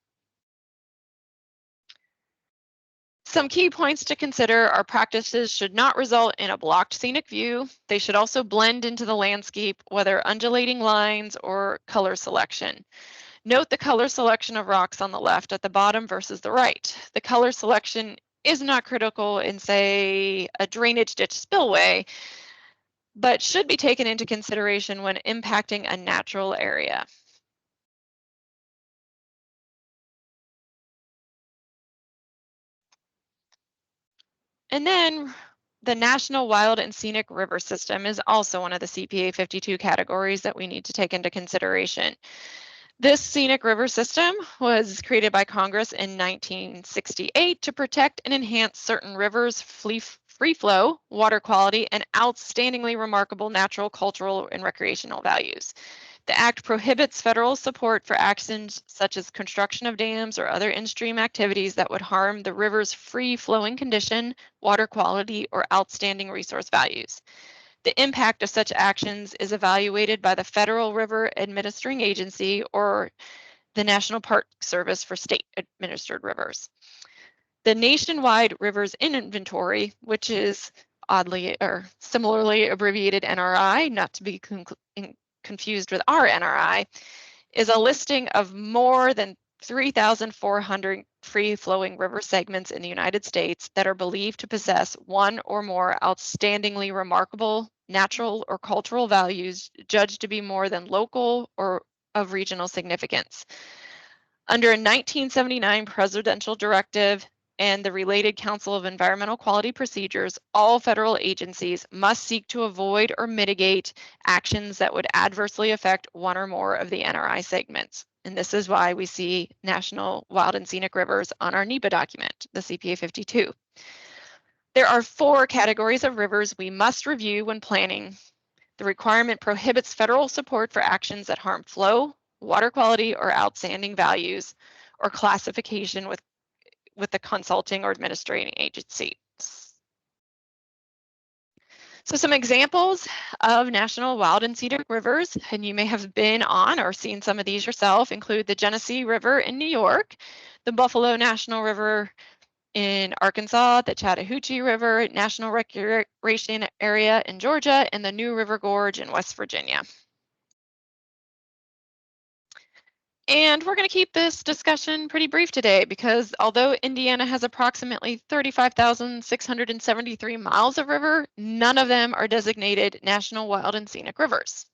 Some key points to consider are practices should not result in a blocked scenic view. They should also blend into the landscape, whether undulating lines or color selection. Note the color selection of rocks on the left at the bottom versus the right. The color selection is not critical in, say, a drainage ditch spillway, but should be taken into consideration when impacting a natural area. And then the National Wild and Scenic River System is also one of the CPA 52 categories that we need to take into consideration. This scenic river system was created by Congress in 1968 to protect and enhance certain rivers' free flow, water quality, and outstandingly remarkable natural, cultural, and recreational values. The Act prohibits federal support for actions such as construction of dams or other in-stream activities that would harm the river's free flowing condition, water quality, or outstanding resource values. The impact of such actions is evaluated by the Federal River Administering Agency or the National Park Service for state-administered rivers. The nationwide rivers inventory, which is oddly or similarly abbreviated NRI, not to be confused with our NRI, is a listing of more than 3,400 free-flowing river segments in the United States that are believed to possess one or more outstandingly remarkable natural or cultural values judged to be more than local or of regional significance. Under a 1979 presidential directive and the related Council of Environmental Quality Procedures, all federal agencies must seek to avoid or mitigate actions that would adversely affect one or more of the NRI segments. And this is why we see National Wild and Scenic Rivers on our NEPA document, the CPA 52. There are 4 categories of rivers we must review when planning. The requirement prohibits federal support for actions that harm flow, water quality, or outstanding values, or classification with the consulting or administrating agency. So some examples of national wild and scenic rivers, and you may have been on or seen some of these yourself, include the Genesee River in New York, the Buffalo National River in Arkansas, the Chattahoochee River National Recreation Area in Georgia, and the New River Gorge in West Virginia. And we're going to keep this discussion pretty brief today because although Indiana has approximately 35,673 miles of river, none of them are designated National Wild and Scenic Rivers.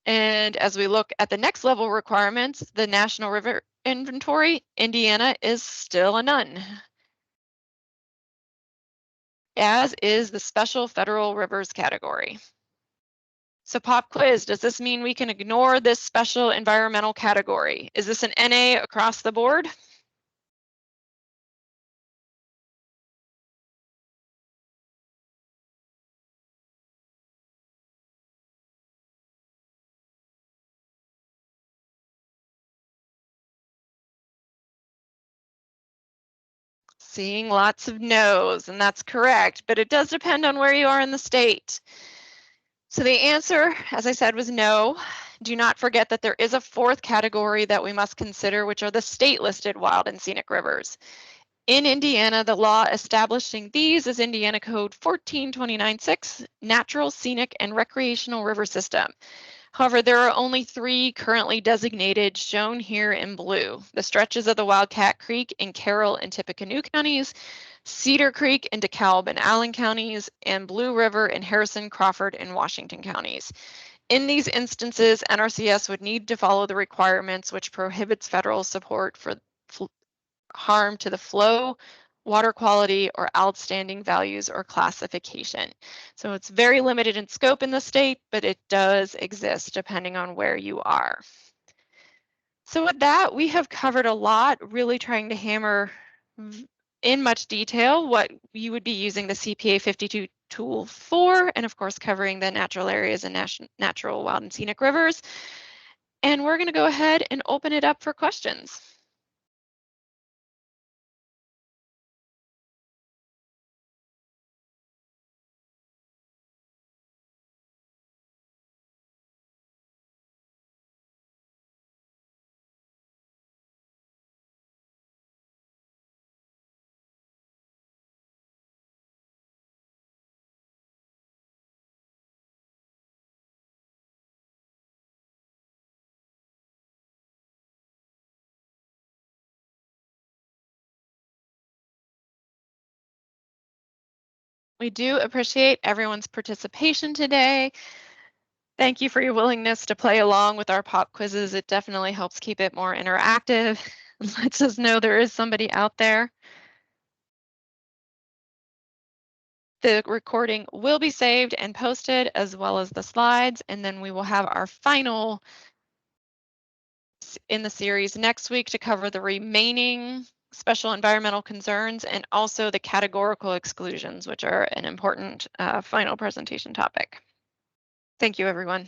And as we look at the next level requirements, the National River Inventory, Indiana is still a none, as is the Special Federal Rivers category. So pop quiz, does this mean we can ignore this special environmental category? Is this an NA across the board? Seeing lots of no's, and that's correct, but it does depend on where you are in the state. So the answer, as I said, was no. Do not forget that there is a 4th category that we must consider, which are the state-listed wild and scenic rivers. In Indiana, the law establishing these is Indiana Code 1429-6, Natural, Scenic, and Recreational River System. However, there are only 3 currently designated, shown here in blue: the stretches of the Wildcat Creek in Carroll and Tippecanoe counties, Cedar Creek in DeKalb and Allen counties, and Blue River in Harrison, Crawford, and Washington counties. In these instances, NRCS would need to follow the requirements which prohibits federal support for harm to the flow, water quality, or outstanding values or classification. So it's very limited in scope in the state, but it does exist depending on where you are. So with that, we have covered a lot, really trying to hammer in much detail what you would be using the CPA 52 tool for, and of course covering the natural areas and natural wild and scenic rivers. And we're going to go ahead and open it up for questions. We do appreciate everyone's participation today. Thank you for your willingness to play along with our pop quizzes. It definitely helps keep it more interactive and lets us know there is somebody out there. The recording will be saved and posted, as well as the slides, and then we will have our final in the series next week to cover the remaining special environmental concerns and also the categorical exclusions, which are an important final presentation topic. Thank you, everyone.